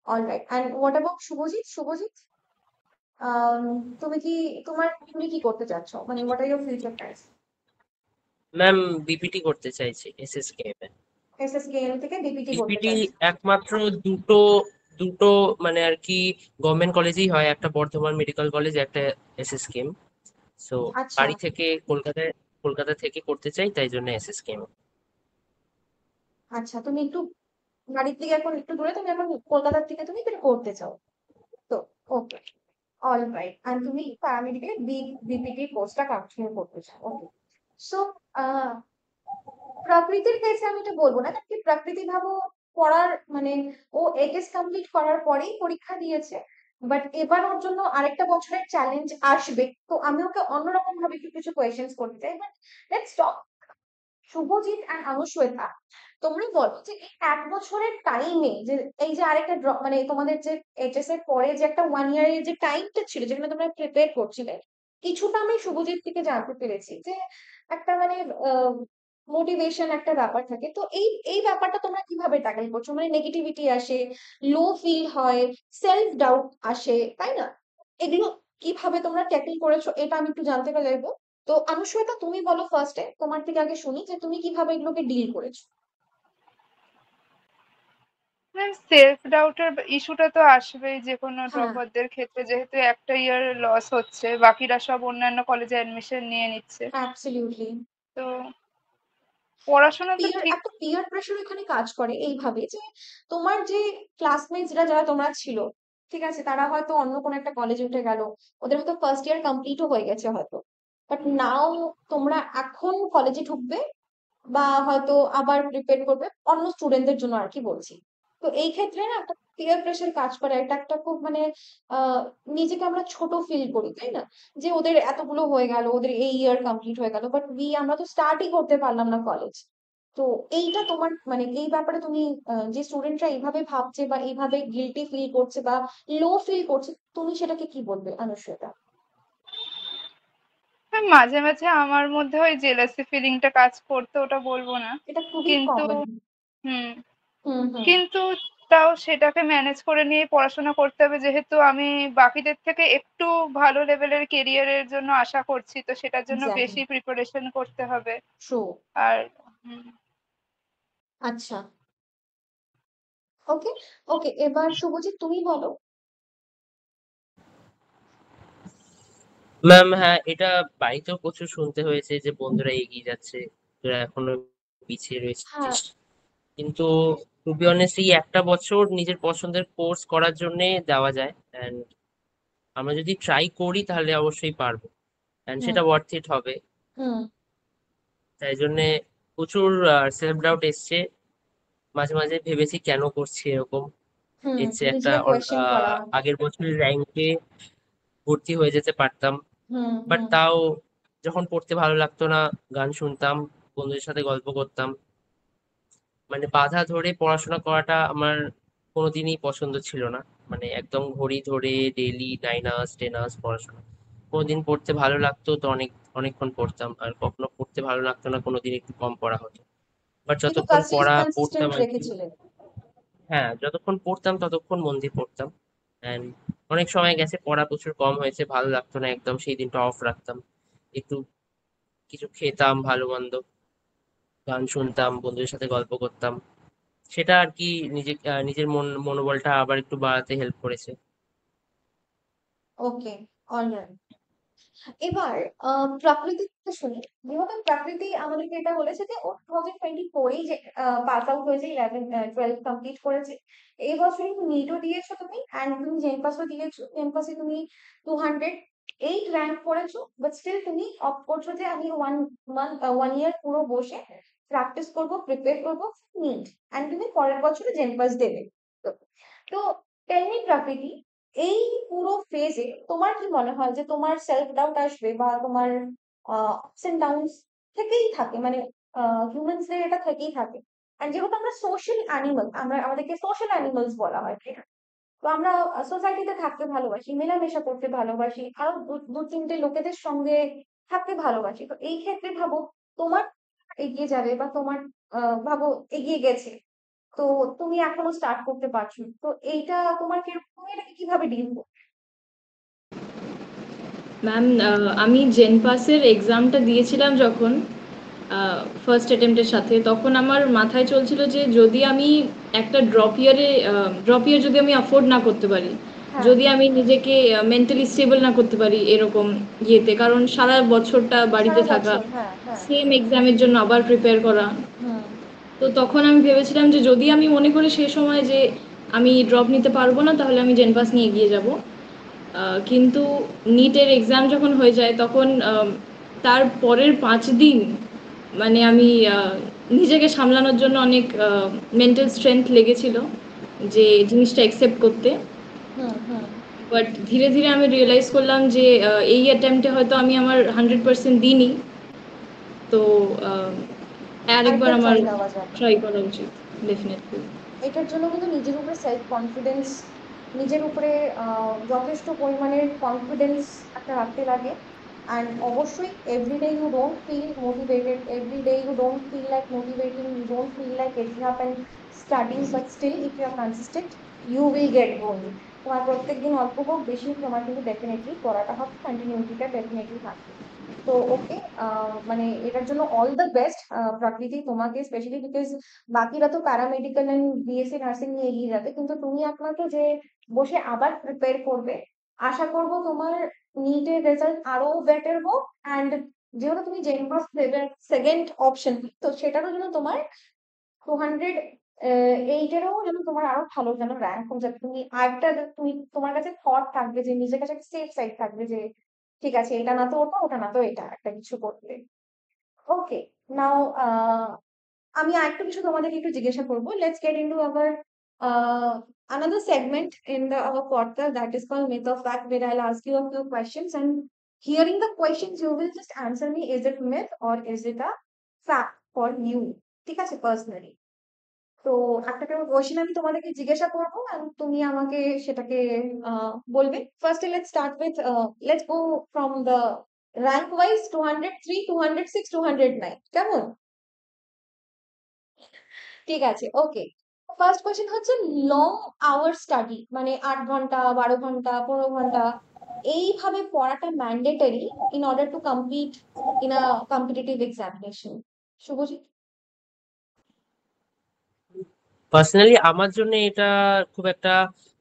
alright. And what about Shubhajit? Shubhajit, um, তুমি কি তুমি কি করতে চাচ্ছ, মানে what are your future plans? Ma'am, BPT করতে চাইছি এসএসকেএম এ। এসএসকেএম থেকে ডিপিটি করতে বিপিটি চাচ্ছ? একমাত্র দুটো দুটো মানে আর কি গভর্নমেন্ট কলেজেই হয়, একটা বর্ধমান মেডিকেল কলেজ, একটা এসএসকেএম। সো আচ্ছা, বাড়ি থেকে কলকাতা থেকে করতে চাই, তাই জন্য এসএসকেএম। আচ্ছা, তুমি একটু বাড়ির থেকে এখন একটু দূরে, তুমি এখন কলকাতার থেকে তুমি এটা করতে চাও, তো ওকে, অলরাইট। আর তুমি প্যারামেডিক্যাল বিপিটি কোর্সটা কন্টিনিউ করতে চাও, ওকে। সো প্রকৃতির কেসে আমি এটা বলবো না, কারণ কি প্রকৃতি ভাবো পড়ার মানে ও এইচএস কমপ্লিট করার পরেই পরীক্ষা দিয়েছে, বাট এবার ওর জন্য আরেকটা বছরের চ্যালেঞ্জ আসবে, তো আমি ওকে অন্যরকম ভাবে একটু কিছু কোয়েশ্চেন্স করতে চাই। But let's talk Shubhajit and Anushweta, তোমরা বলো যে এই 1 বছরের টাইমে, যে এই যে আরেকটা মানে তোমাদের যে এইচএস এর পরে যে একটা 1 ইয়ারের যে টাইমটা ছিল যেখানে তোমরা প্রিপেয়ার করছিলে, কিছুটা আমি শুভজিৎ থেকে জানতে পেরেছি যে একটা মানে মোটিভেশন একটা ব্যাপার থাকে, তো এই এই ব্যাপারটা তোমরা কিভাবে ট্যাকেল করছো? মানে নেগেটিভিটি আসে, লো ফিল হয়, সেলফ ডাউট আসে, তাই না? এগুলো কিভাবে তোমরা ট্যাকেল করেছো এটা আমি একটু জানতে চাইবো। তো অনুশ্বেতা, তুমি বলো ফার্স্টে, তোমার থেকে আগে শুনি যে তুমি কিভাবে এগুলোকে ডিল করেছো। ম্যাম, সেলফ ডাউটের ইস্যুটা তো আসবেই যে কোনো হ্যাঁ, ড্রপারদের ক্ষেত্রে, যেহেতু একটা ইয়ার লস হচ্ছে, বাকিরা সব অন্যান্য কলেজে অ্যাডমিশন নিয়ে নিচ্ছে। অ্যাবসলিউটলি। তো পড়াশোনা তো ঠিক। একটা পিয়ার প্রেশার এখানে কাজ করে এইভাবে যে তোমার যে ক্লাসমেটসরা যারা তোমরা ছিল, ঠিক আছে, তারা হয়তো অন্য কোনো একটা কলেজে উঠে গেল, ওদের হয়তো ফার্স্ট ইয়ার কমপ্লিটও হয়ে গেছে হয়তো, বাট নাও তোমরা এখন কলেজে ঢুকবে বা হয়তো আবার প্রিপেয়ার করবে অন্য স্টুডেন্টদের জন্য আর কি বলছি। তো এই ক্ষেত্রে না একটা পিয়ার প্রেশার কাজ করে, এটা একটা খুব মানে আহ নিজেকে আমরা ছোট ফিল করি, তাই না? যে ওদের এতগুলো হয়ে গেল, ওদের এই ইয়ার কমপ্লিট হয়ে গেল, বাট আমরা তো স্টার্টই করতে পারলাম না কলেজ। তো এইটা তোমার মানে এই ব্যাপারে তুমি যে স্টুডেন্টরা এইভাবে ভাবছে বা এইভাবে গিল্টি ফিল করছে বা লো ফিল করছে, তুমি সেটাকে কি বলবে অনুশ্বেতা? হ্যাঁ, মাঝে মাঝে আমার মধ্যে ওই জেলাসি ফিলিংটা কাজ করতে, ওটা বলবো না। এটা খুবই কিন্তু কমন। হুম, হুম, হুম। কিন্তু তাও সেটাকে ম্যানেজ করে নিয়ে পড়াশোনা করতে হবে, যেহেতু আমি বাকিদের থেকে একটু ভালো লেভেলের কেরিয়ারের জন্য আশা করছি, তো সেটার জন্য এক্স্যাক্টলি। বেশি প্রিপারেশন করতে হবে। ট্রু। আর হুম, আচ্ছা, ওকে। ওকে, এবার শুভজিৎ তুমি বলো। ম্যাম, হ্যাঁ, এটা বাড়িতেও প্রচুর শুনতে হয়েছে যে বন্ধুরা এগিয়ে যাচ্ছে, তোরা এখনো পিছিয়ে হ্যাঁ। রয়েছিস। কিন্তু টু বি অনেস্ট, এই একটা বছর নিজের পছন্দের কোর্স করার জন্য দেওয়া যায়, এন্ড আমরা যদি ট্রাই করি তাহলে অবশ্যই পারবো, এন্ড হুম, সেটা ওয়ার্থ ইট হবে। হুম। তাই জন্য প্রচুর সেলফ ডাউট এসছে, মাঝে মাঝে ভেবেছি কেন করছি এরকম। এর চেয়ে একটা নিজেকে কোয়েশ্চেন করা। আগের বছরের র্যাঙ্কে ভর্তি হয়ে যেতে পারতাম, হুম বাট হুম তাও যখন পড়তে ভালো লাগতো না, গান শুনতাম, বন্ধুদের সাথে গল্প করতাম। মানে বাধা ধরে পড়াশোনা করাটা আমার কোনোদিনই পছন্দ ছিল না। মানে একদম ঘড়ি ধরে ডেইলি 9 আওয়ার্স 10 আওয়ার্স পড়াশোনা, কোনোদিন পড়তে ভালো লাগতো তো অনেকক্ষণ পড়তাম, আর কখনো পড়তে ভালো লাগতো না কোনোদিন একটু কম পড়া হতো। বাট কিন্তু যতক্ষণ পড়তাম কনসিস্টেন্ট আর কি, রেখেছিলেন। হ্যাঁ যতক্ষণ পড়তাম ততক্ষণ মন দিয়ে পড়তাম। অ্যান্ড অনেক সময় গেছে পড়া প্রচুর কম হয়েছে, ভালো লাগতো না একদম, সেই দিনটা অফ রাখতাম, একটু কিছু খেতাম ভালো মন্দ, গান শুনতাম, বন্ধুদের সাথে গল্প করতাম। সেটা আর কি নিজের মনোবলটা আবার একটু বাড়াতে হেল্প করেছে। ওকে, অলরাইট। এবার প্রাকৃতিক থেকে শুনি। যেহেতু প্রাকৃতি আমাদেরকে এটা বলেছে যে ও 2024-এই যে পাস আউট হয়েছে, 12 কমপ্লিট করেছে। এই বছরই নিটও দিয়েছো তুমি, অ্যান্ড তুমি জেনপাসও দিয়েছো। জেনপাসে তুমি 208 র্যাঙ্ক করেছো, বাট স্টিল তুমি অপ করছো যে আমি 1 ইয়ার পুরো বসে প্র্যাকটিস করবো, প্রিপেয়ার করবো নিট, অ্যান্ড তুমি পরের বছরে জেনপাস দেবে। তো তো টেল মি প্রাকৃতি, এই পুরো ফেজে তোমার কি মনে হয় যে তোমার সেলফ ডাউট আসবে, বা তোমার আপস এন্ড ডাউনস থেকেই থাকে, মানে হিউম্যানসদের এটা থেকেই থাকে। আর যেহেতু আমরা সোশ্যাল অ্যানিমাল, আমাদেরকে সোশ্যাল অ্যানিমালস বলা হয়, ঠিক আছে? তো আমরা সোসাইটিতে থাকতে ভালোবাসি, মেলামেশা করতে ভালোবাসি, আরো দু তিনটে লোকেদের সঙ্গে থাকতে ভালোবাসি। তো এই ক্ষেত্রে ভাবো তোমার এগিয়ে যাবে, বা তোমার ভাবো এগিয়ে গেছে, তো তুমি এখনো স্টার্ট করতে পারছো না। তো এইটা তোমার কিরকম, তুমি এটাকে কিভাবে ডিল করো? ম্যাম, আমি জেন পাসের এক্সামটা দিয়েছিলাম যখন ফার্স্ট অ্যাটেম্পটের সাথে, তখন আমার মাথায় চলছিল যে যদি আমি একটা ড্রপ ইয়ার যদি আমি অ্যাফোর্ড না করতে পারি, হ্যাঁ যদি আমি নিজেকে মেন্টালি স্টেবল না করতে পারি এরকম ইয়েতে, কারণ সারা বছরটা বাড়িতে সারা থাকা, বছর, হ্যাঁ হ্যাঁ। সেম এক্সামের জন্য আবার প্রিপেয়ার করা। হুম তো তখন আমি ভেবেছিলাম যে যদি আমি মনে করি সেই সময় যে আমি ড্রপ নিতে পারবো না, তাহলে আমি জেন পাস নিয়ে এগিয়ে যাব। কিন্তু নিটের এক্সাম যখন হয়ে যায় তখন তার পরের 5 দিন মানে আমি নিজেকে সামলানোর জন্য অনেক মেন্টাল স্ট্রেংথ লেগেছিল যে জিনিসটা অ্যাকসেপ্ট করতে। হুম হুম। বাট ধীরে ধীরে আমি রিয়েলাইজ করলাম যে এই অ্যাটেম্পটে হয়তো আমি আমার 100% দিইনি, তো আরেকবার আরেকবার আমার ট্রাই দেওয়া যাবে। ট্রাই করা উচিত ডেফিনেটলি। এটার জন্য কিন্তু নিজের উপরে সেলফ কনফিডেন্স, নিজের উপরে যথেষ্ট পরিমাণের কনফিডেন্স একটা রাখতে লাগে। অ্যান্ড অবশ্যই every day you don't feel motivated, every day you don't feel like motivating, you don't feel like getting up and studying, but still if you are consistent you will get going. তোমার প্রত্যেকদিন অল্প হোক বেশি হোক, তোমার কিন্তু ডেফিনেটলি পড়াটা হবে, কন্টিনিউটিটা ডেফিনেটলি থাকবে। তো ওকে, মানে এটার জন্য অল দ্য বেস্ট প্রাকৃতি তোমাকে, স্পেশালি বিকজ বাকিরা তো প্যারামেডিক্যাল এন্ড বিএসসি নার্সিং নিয়ে এগিয়ে যাবে, কিন্তু তুমি একমাত্র যে বসে আবার প্রিপেয়ার করবে। আশা করব তোমার নিটের রেজাল্ট আরো বেটার হোক, অ্যান্ড যেহেতু তুমি জেনপাস দেবে সেকেন্ড অপশন, তো সেটারও জন্য তোমার 208-এরও যেন তোমার আরো ভালো যেন র্যাঙ্ক হয়ে যাবে। তুমি আরেকটা তুমি তোমার কাছে থট থাকবে, যে নিজের কাছে একটা সেফ সাইড থাকবে, যে ঠিক আছে এটা না তো ওটা, ওটা না তো এটা, একটা কিছু করতে। ওকে, নাও আমি আরেকটু কিছু তোমাদেরকে একটু জিজ্ঞাসা করবো। Let's get into our another segment in our podcast, that is called myth or fact, where I'll ask you a few questions, and hearing the questions you will just answer me, is it myth or is it a fact for you, ঠিক আছে, personally. তো একটা করে question আমি তোমাদেরকে জিজ্ঞাসা করবো, and তুমি আমাকে সেটাকে বলবে। ফার্স্টে let's start with, let's go from the rank wise, 203, 206, 209, কেমন? ঠিক আছে, ওকে। ফার্স্ট কোয়েশ্চেন হচ্ছে, লং আওয়ার স্টাডি, মানে 8 ঘন্টা, 12 ঘন্টা, 15 ঘন্টা এইভাবে পড়াটা mandatory in order to compete in a competitive examination? Shubhojit. Personally আমার জন্য এটা খুব একটা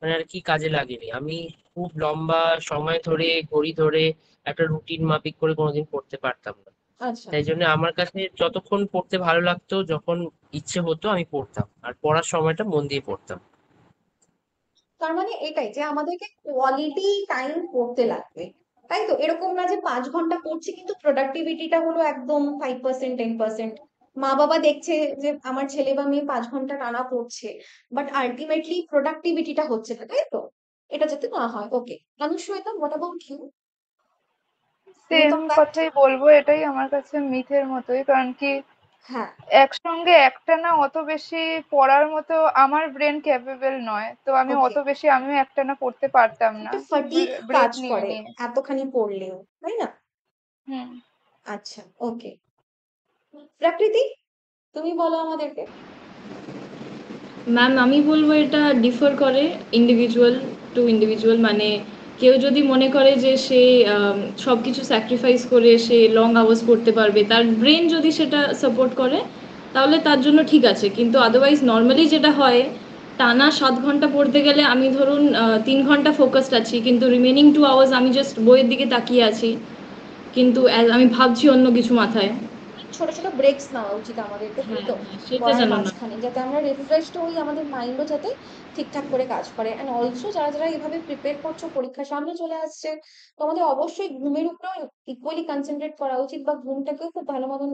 মানে আর কি কাজে লাগেনি। আমি খুব লম্বা সময় ধরে ঘড়ি ধরে একটা রুটিন মাফিক করে কোনোদিন পড়তে পারতাম না। আচ্ছা, তাই জন্য আমার কাছে যতক্ষণ পড়তে ভালো লাগতো, যখন ইচ্ছে হতো আমি পড়তাম, আর পড়ার সময়টা মন দিয়ে পড়তাম। তার মানে এটাই যে আমাদেরকে কোয়ালিটি টাইম পড়তে লাগবে। তাই তো? এরকম না যে 5 ঘন্টা পড়ছি কিন্তু প্রোডাক্টিভিটিটা হলো একদম 5% 10%। মা বাবা দেখছে যে আমার ছেলে বা মেয়ে 5 ঘন্টা টানা পড়ছে, বাট আলটিমেটলি প্রোডাক্টিভিটিটা হচ্ছে না, তাই তো? এটা যাতে না হয়। ওকে, অনুশ্বেতা, হোয়াট অ্যাবাউট ইউ? তুমি সেম কম? কথাই বলবো, এটাই আমার কাছে মিথের মতোই। কারণ কি হ্যাঁ, একসঙ্গে একটানা অত বেশি পড়ার মতো আমার ব্রেন ক্যাপেবল নয়, তো আমি ওকে। অত বেশি আমিও একটানা পড়তে পারতাম না, একটা ফাটিগ ব্রেক কাজ নিয়ে করে নিয়ে। এতখানি পড়লেও, তাই না? হুম। আচ্ছা, ওকে। প্রাকৃতি, তুমি বলো আমাদেরকে। ম্যাম আমি বলবো এটা ডিফার করে ইন্ডিভিজুয়াল টু ইন্ডিভিজুয়াল। মানে কেউ যদি মনে করে যে সে সব কিছু স্যাক্রিফাইস করে সে লং আওয়ার্স করতে পারবে, তার ব্রেন যদি সেটা সাপোর্ট করে তাহলে তার জন্য ঠিক আছে। কিন্তু আদারওয়াইজ নর্মালি যেটা হয়, টানা 7 ঘন্টা পড়তে গেলে আমি ধরুন 3 ঘন্টা ফোকাসড আছি, কিন্তু রিমেনিং 2 আওয়ার্স আমি জাস্ট বইয়ের দিকে তাকিয়ে আছি, কিন্তু আমি ভাবছি অন্য কিছু মাথায়। ছোট ছোট ব্রেকস নেওয়া উচিত আমাদেরকে, তাই হ্যাঁ তো? হ্যাঁ, সেটা পড়ার যেন না। মাঝখানে যাতে আমরা রিফ্রেশড হই, আমাদের মাইন্ডও যাতে ঠিকঠাক করে কাজ করে। অ্যান্ড অলসো যারা যারা এইভাবে প্রিপেয়ার করছো, পরীক্ষা সামনে চলে আসছে, তোমাদের অবশ্যই ঘুমের উপরেও ইকুয়ালি কনসেন্ট্রেট করা উচিত, বা ঘুমটাকেও খুব ভালো মতন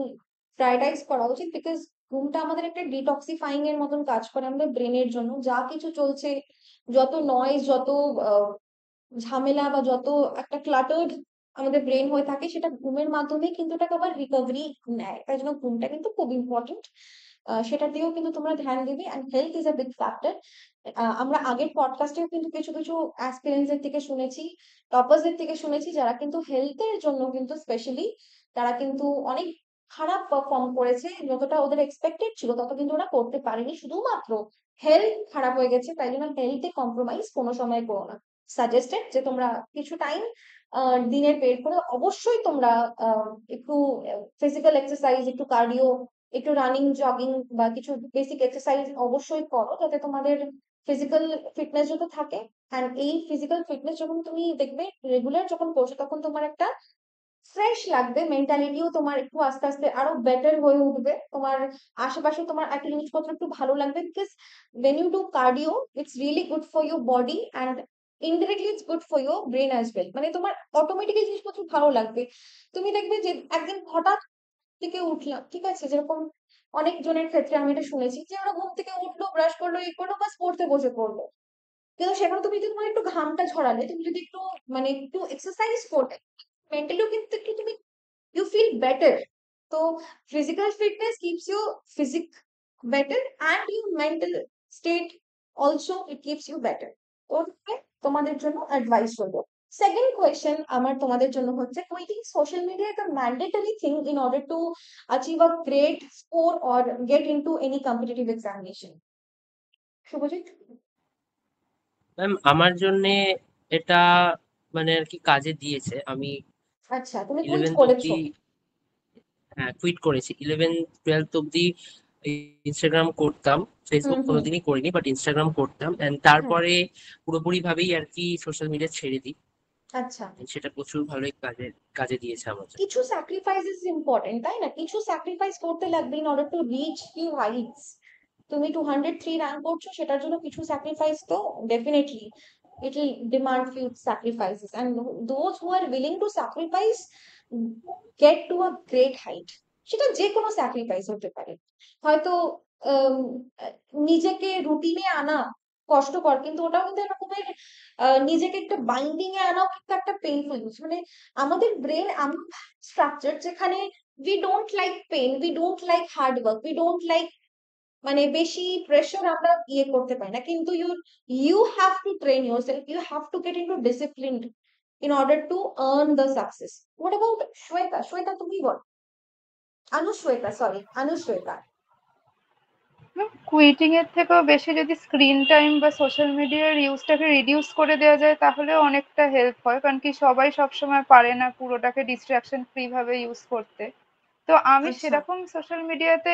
প্রায়োরিটাইজ করা উচিত। বিকজ ঘুমটা আমাদের একটা ডিটক্সিফাইং এর মতন কাজ করে আমাদের ব্রেনের জন্য। যা কিছু চলছে, যত নয়েজ, যত আহ, ঝামেলা, বা যত একটা ক্লাটার্ড আমাদের ব্রেন হয়ে থাকে, সেটা ঘুমের মাধ্যমে কিন্তু ওটাকে আবার রিকভারি নেয়। তাই জন্য ঘুমটা কিন্তু খুব ইম্পর্টেন্ট। সেটা দিয়েও কিন্তু তোমরা ধ্যান দিবে। And health is a big factor. আমরা আগের পডকাস্টেও কিন্তু কিছু কিছু অ্যাসপিরেন্টস এর থেকে শুনেছি, টপার্স এর থেকে শুনেছি, যারা কিন্তু হেলথের জন্য কিন্তু স্পেশালি তারা কিন্তু অনেক খারাপ পারফর্ম করেছে। যতটা ওদের এক্সপেক্টেড ছিল তত কিন্তু ওরা করতে পারেনি, শুধুমাত্র হেলথ খারাপ হয়ে গেছে। তাই জন্য হেলথে কম্প্রোমাইজ কোনো সময় করো না। সাজেস্টেড যে তোমরা কিছু টাইম দিনের বের করে অবশ্যই তোমরা একটু ফিজিক্যাল এক্সারসাইজ, একটু কার্ডিও, একটু রানিং, জগিং, বা কিছু বেসিক এক্সারসাইজ অবশ্যই করো, যাতে তোমাদের ফিজিক্যাল ফিটনেস যত থাকে। অ্যান্ড এই ফিজিক্যাল ফিটনেস যখন তুমি দেখবে রেগুলার যখন করছো, তখন তোমার একটা ফ্রেশ লাগবে, মেন্টালিটিও তোমার একটু আস্তে আস্তে আরো বেটার হয়ে উঠবে। তোমার আশেপাশে তোমার একটা জিনিসপত্র একটু ভালো লাগবে, because when you do cardio it's really good for your body and indirectly it's good for your brain as well। মানে তোমার অটোমেটিক্যালি জিনিসপত্র ভালো লাগবে। তুমি দেখবে যে একদিন হঠাৎ থেকে উঠলাম, ঠিক আছে, যেরকম অনেক জনের ক্ষেত্রে আমি এটা শুনেছি, যে ওরা ঘুম থেকে উঠলো, ব্রাশ করলো, এই করলো, বাস পড়তে বসে পড়লো। কিন্তু সেখানে তুমি যদি তোমার একটু ঘামটা ঝরালে, তুমি যদি একটু মানে একটু এক্সারসাইজ করলে, মেন্টালিও কিন্তু একটু তুমি you feel better. So physical fitness keeps your physique better and your mental state also it keeps you better. ওকে, তোমাদের জন্য অ্যাডভাইস করবো। সেকেন্ড কোয়েশ্চেন আমার তোমাদের জন্য হচ্ছে, কুইটিং সোশ্যাল মিডিয়া একটা mandatory thing in order to achieve a great score or get into any competitive examination? Shubhojit? Ma'am আমার জন্য এটা মানে আর কি কাজে দিয়েছে। আমি আচ্ছা, তুমি কুইট 11th করেছো? অব্দি, হ্যাঁ কুইট করেছি। 11th 12th অব্দি ইনস্টাগ্রাম করতাম, হুম ফেসবুক হুম। কোনোদিনই করিনি, বাট ইনস্টাগ্রাম করতাম। এন্ড হ্যাঁ। তারপরে পুরোপুরি ভাবেই আর কি সোশ্যাল মিডিয়া ছেড়ে দিই। আচ্ছা, And সেটা প্রচুর ভালোই কাজে কাজে দিয়েছে আমার জন্য। কিছু স্যাক্রিফাইস ইজ ইম্পর্টেন্ট, তাই না? কিছু স্যাক্রিফাইস করতে লাগবে in order to reach few heights. তুমি 203 র্যাঙ্ক করছো, সেটার জন্য কিছু স্যাক্রিফাইস তো definitely it will demand few sacrifices, and those who are willing to sacrifice get to a great height. সেটা যে কোনো স্যাক্রিফাইস হতে পারে। হয়তো আম, আহ, নিজেকে রুটিনে আনা কষ্টকর, কিন্তু ওটাও কিন্তু এরকমের নিজেকে একটা বাইন্ডিং এ আনাও কিন্তু একটা পেইনফুল জিনিস। মানে আমাদের ব্রেন এমন স্ট্রাকচার যেখানে we don't like pain, we don't like hard work, we don't like মানে বেশি প্রেশার আমরা ইয়ে করতে পারি না। কিন্তু you have to train yourself, you have to get into discipline in order to earn the success. What about Shweta? Shweta তুমি বল। অনুশ্বেতা, সরি, অনুশ্বেতা। কুইটিং এর থেকেও বেশি যদি স্ক্রিন টাইম বা সোশ্যাল মিডিয়ার ইউজটাকে রিডিউস করে দেওয়া যায় তাহলে অনেকটা হেল্প হয়। কারণ কি সবাই সবসময় পারে না পুরোটাকে ডিস্ট্রাকশন ফ্রি ভাবে ইউজ করতে। তো আমি আচ্ছা। সেরকম সোশ্যাল মিডিয়াতে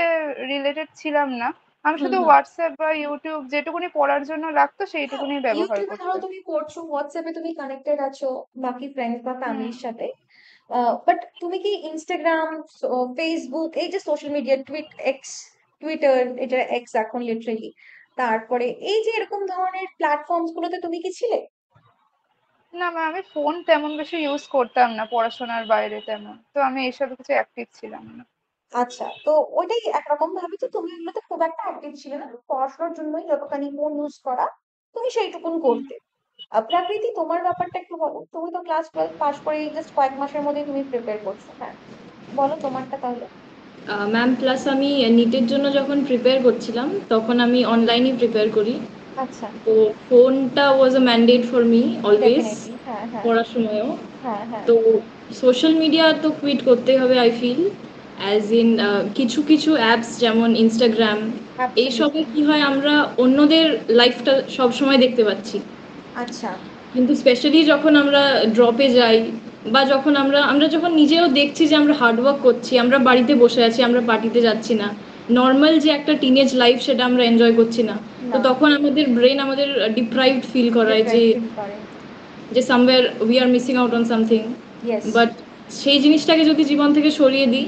রিলেটেড ছিলাম না। আমি হুম শুধু হুম। হোয়াটসঅ্যাপ বা ইউটিউব যেটুকুনি পড়ার জন্য লাগতো হ্যাঁ, সেইটুকুনি ব্যবহার ইউটিউবে ধরো করতাম। তুমি পড়ছো, হোয়াটসঅ্যাপে তুমি কানেক্টেড আছো বাকি ফ্রেন্ডস বা হুম। ফ্যামিলির সাথে, বাট তুমি কি ইনস্টাগ্রাম, ফেসবুক, এই যে সোশ্যাল মিডিয়া, এক্স, টুইটার, এটা এক্স এখন লিটারেলি, তারপরে এই যে এরকম ধরনের প্ল্যাটফর্মস গুলোতে তুমি কি ছিলে? না ম্যাম, আমি ফোন তেমন বেশি ইউজ করতাম না পড়াশোনার বাইরে তেমন, তো আমি এইসব কিছু অ্যাক্টিভ ছিলাম না। আচ্ছা, তো ওইটাই একরকম ভাবে যে তুমি এগুলোতে খুব একটা অ্যাক্টিভ ছিলে না, পড়াশোনার জন্যই যতখানি ফোন ইউজ করা তুমি সেইটুকুন করতে। প্রাকৃতি, তোমার ব্যাপারটা একটু বলো। তুমি তো ক্লাস 12 পাস করে জাস্ট কয়েক মাসের মধ্যে তুমি প্রিপেয়ার করছো, হ্যাঁ, বলো তোমারটা তাহলে। ম্যাম প্লাস আমি নিটের জন্য যখন প্রিপেয়ার করছিলাম তখন আমি অনলাইনই প্রিপেয়ার করি। আচ্ছা, তো ফোনটা was a mandate for me always, definitely, হ্যাঁ হ্যাঁ পড়ার সময়ও। হ্যাঁ হ্যাঁ, তো সোশ্যাল মিডিয়া তো কুইট করতেই হবে আই ফিল, অ্যাজ ইন কিছু কিছু অ্যাপস যেমন ইনস্টাগ্রাম, এইসবে অ্যাবসলিউটলি। কি হয় আমরা অন্যদের লাইফটা সবসময় দেখতে পাচ্ছি, আচ্ছা, কিন্তু স্পেশালি যখন আমরা ড্রপে যাই বা যখন আমরা আমরা যখন নিজেও দেখছি যে আমরা হার্ডওয়ার্ক করছি, আমরা বাড়িতে বসে আছি, আমরা পার্টিতে যাচ্ছি না, নর্মাল যে একটা টিনেজ লাইফ সেটা আমরা এনজয় করছি না, তো না, তখন আমাদের ব্রেন আমাদের ডিপ্রাইভড ফিল করায় যে ডিপ্রাইভ ফিল করে। Somewhere we are missing out on something. Yes, but সেই জিনিসটাকে যদি জীবন থেকে সরিয়ে দিই,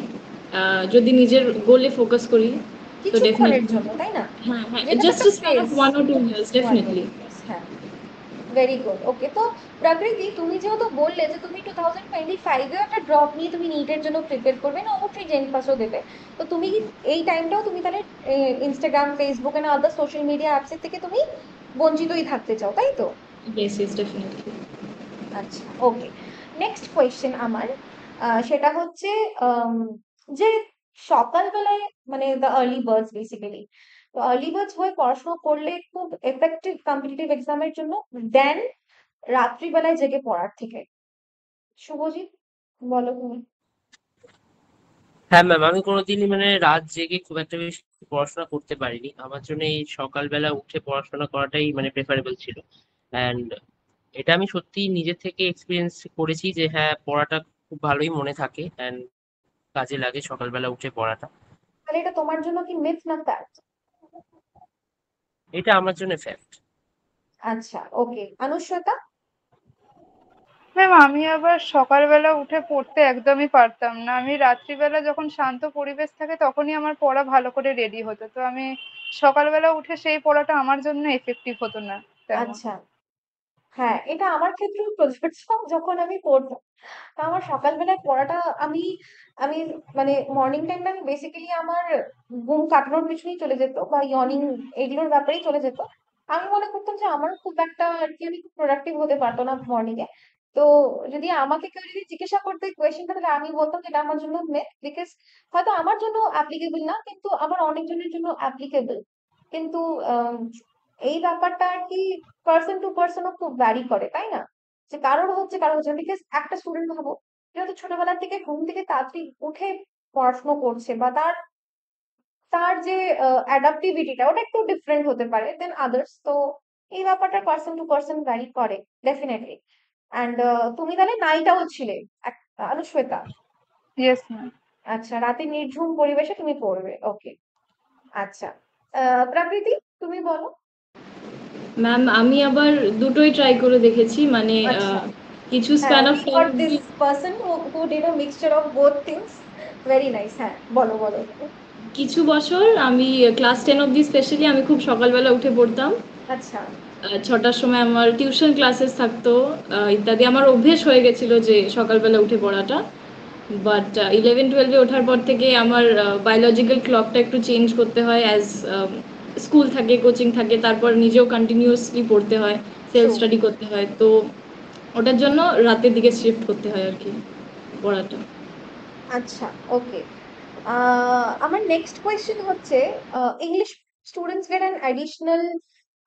যদি নিজের গোলে ফোকাস করি, তো কিছুক্ষণের ডেফিনেটলি, জন্য, তাই না? হ্যাঁ হ্যাঁ, যেটা তো জাস্ট একটা span of phase. 1 or 2 years one two definitely. Years, হ্যাঁ। Very good. ওকে, তো প্রাকৃতি, তুমি যেহেতু বললে যে তুমি 2025-এও একটা ড্রপ নিয়ে তুমি নিটের জন্য প্রিপেয়ার করবে না, অবশ্যই জেন পাসও দেবে, তো তুমি কি এই টাইমটাও তুমি তাহলে Instagram, Facebook and other social media apps থেকে তুমি বঞ্চিতই থাকতে চাও, তাই তো? Yes yes definitely. আচ্ছা, ওকে। নেক্সট কোয়েশ্চেন আমার, সেটা হচ্ছে আম, যে সকালবেলায়, মানে দ্য আর্লি বার্ডস বেসিক্যালি, তো আর্লি বার্ডস হয়ে পড়াশোনা করলে খুব এফেক্টিভ কম্পিটিটিভ এক্সামের জন্য দেন রাত্রিবেলায় জেগে পড়ার থেকে। শুভজিৎ, বলো তুমি। হ্যাঁ ম্যাম, আমি কোনোদিনই মানে রাত জেগে খুব একটা বেশি পড়াশোনা করতে পারিনি। আমার জন্য এই সকালবেলা উঠে পড়াশোনা করাটাই মানে প্রেফারেবল ছিল। অ্যান্ড এটা আমি সত্যি নিজে থেকে এক্সপিরিয়েন্স করেছি যে হ্যাঁ, পড়াটা খুব ভালোই মনে থাকে অ্যান্ড কাজে লাগে সকালবেলা উঠে পড়াটা। তাহলে এটা তোমার জন্য কি মিথ না ফ্যাক্ট? এটা আমার জন্য ফ্যাক্ট। আচ্ছা, ওকে। অনুশ্বেতা? ম্যাম, আমি আবার সকালবেলা উঠে পড়তে একদমই পারতাম না। আমি রাত্রিবেলা যখন শান্ত পরিবেশ থাকে তখনই আমার পড়া ভালো করে রেডি হতো, তো আমি সকালবেলা উঠে সেই পড়াটা আমার জন্য এফেক্টিভ হতো না তেমন। আচ্ছা, হ্যাঁ, এটা আমার ক্ষেত্রেও প্রযোজ্য। যখন আমি পড়তাম, তা আমার সকালবেলায় পড়াটা, আমি আমি মানে মর্নিং টাইমটা আমি বেসিক্যালি আমার ঘুম কাটানোর পিছনেই চলে যেত, বা ইয়নিং এগুলোর ব্যাপারেই চলে যেত। আমি মনে করতাম যে আমার খুব একটা আর কি, আমি খুব প্রোডাক্টিভ হতে পারতো না মর্নিং এ। তো যদি আমাকে কেউ যদি জিজ্ঞাসা করতো এই কোয়েশ্চেনটা, তাহলে আমি বলতাম যে এটা আমার জন্য মেথ, বিকজ হয়তো আমার জন্য অ্যাপ্লিকেবল না, কিন্তু আমার অনেকজনের জন্য অ্যাপ্লিকেবল। কিন্তু আম, এই ব্যাপারটা আর কি পার্সন টু পার্সনও খুব ভ্যারি করে, তাই না? যে কারোর হচ্ছে, কারোর হচ্ছে না, বিকজ একটা স্টুডেন্ট ভাবো, যেহেতু ছোটবেলা থেকে ঘুম থেকে তাড়াতাড়ি উঠে পড়াশোনা করছে, বা তার তার যে অ্যাডাপ্টিভিটিটা ওটা একটু ডিফারেন্ট হতে পারে দেন আদার্স, তো এই ব্যাপারটা পার্সন টু পার্সন ভ্যারি করে ডেফিনেটলি। অ্যান্ড তুমি তাহলে নাইটাও ছিলে, অনুশ্বেতা? Yes ma'am. আচ্ছা, রাতে নির্ঝুম পরিবেশে তুমি পড়বে, ওকে। আচ্ছা, প্রাকৃতি, তুমি বলো। ম্যাম আমি আবার দুটোই ট্রাই করে দেখেছি, মানে আচ্ছা, কিছু হ্যাঁ, span of we time got this person who did a mixture of both things. Very nice, হ্যাঁ, বলো বলো। কিছু বছর আমি ক্লাস 10 অবধি স্পেশালি আমি খুব সকালবেলা উঠে পড়তাম। আচ্ছা, 6টার সময় আমার টিউশন ক্লাসেস থাকতো, ইত্যাদি, আমার অভ্যেস হয়ে গেছিল যে সকালবেলা উঠে পড়াটা। বাট 11-12-এ ওঠার পর থেকে আমার বায়োলজিক্যাল ক্লকটা একটু চেঞ্জ করতে হয়, অ্যাজ স্কুল থাকে, কোচিং থাকে, তারপর নিজেও কন্টিনিউয়াসলি পড়তে হয়, সেলফ ট্রু। স্টাডি করতে হয়, তো ওটার জন্য রাতের দিকে শিফট করতে হয় আর কি পড়াটা। আচ্ছা, ওকে। আমার নেক্সট কোয়েশ্চেন হচ্ছে, English students get an additional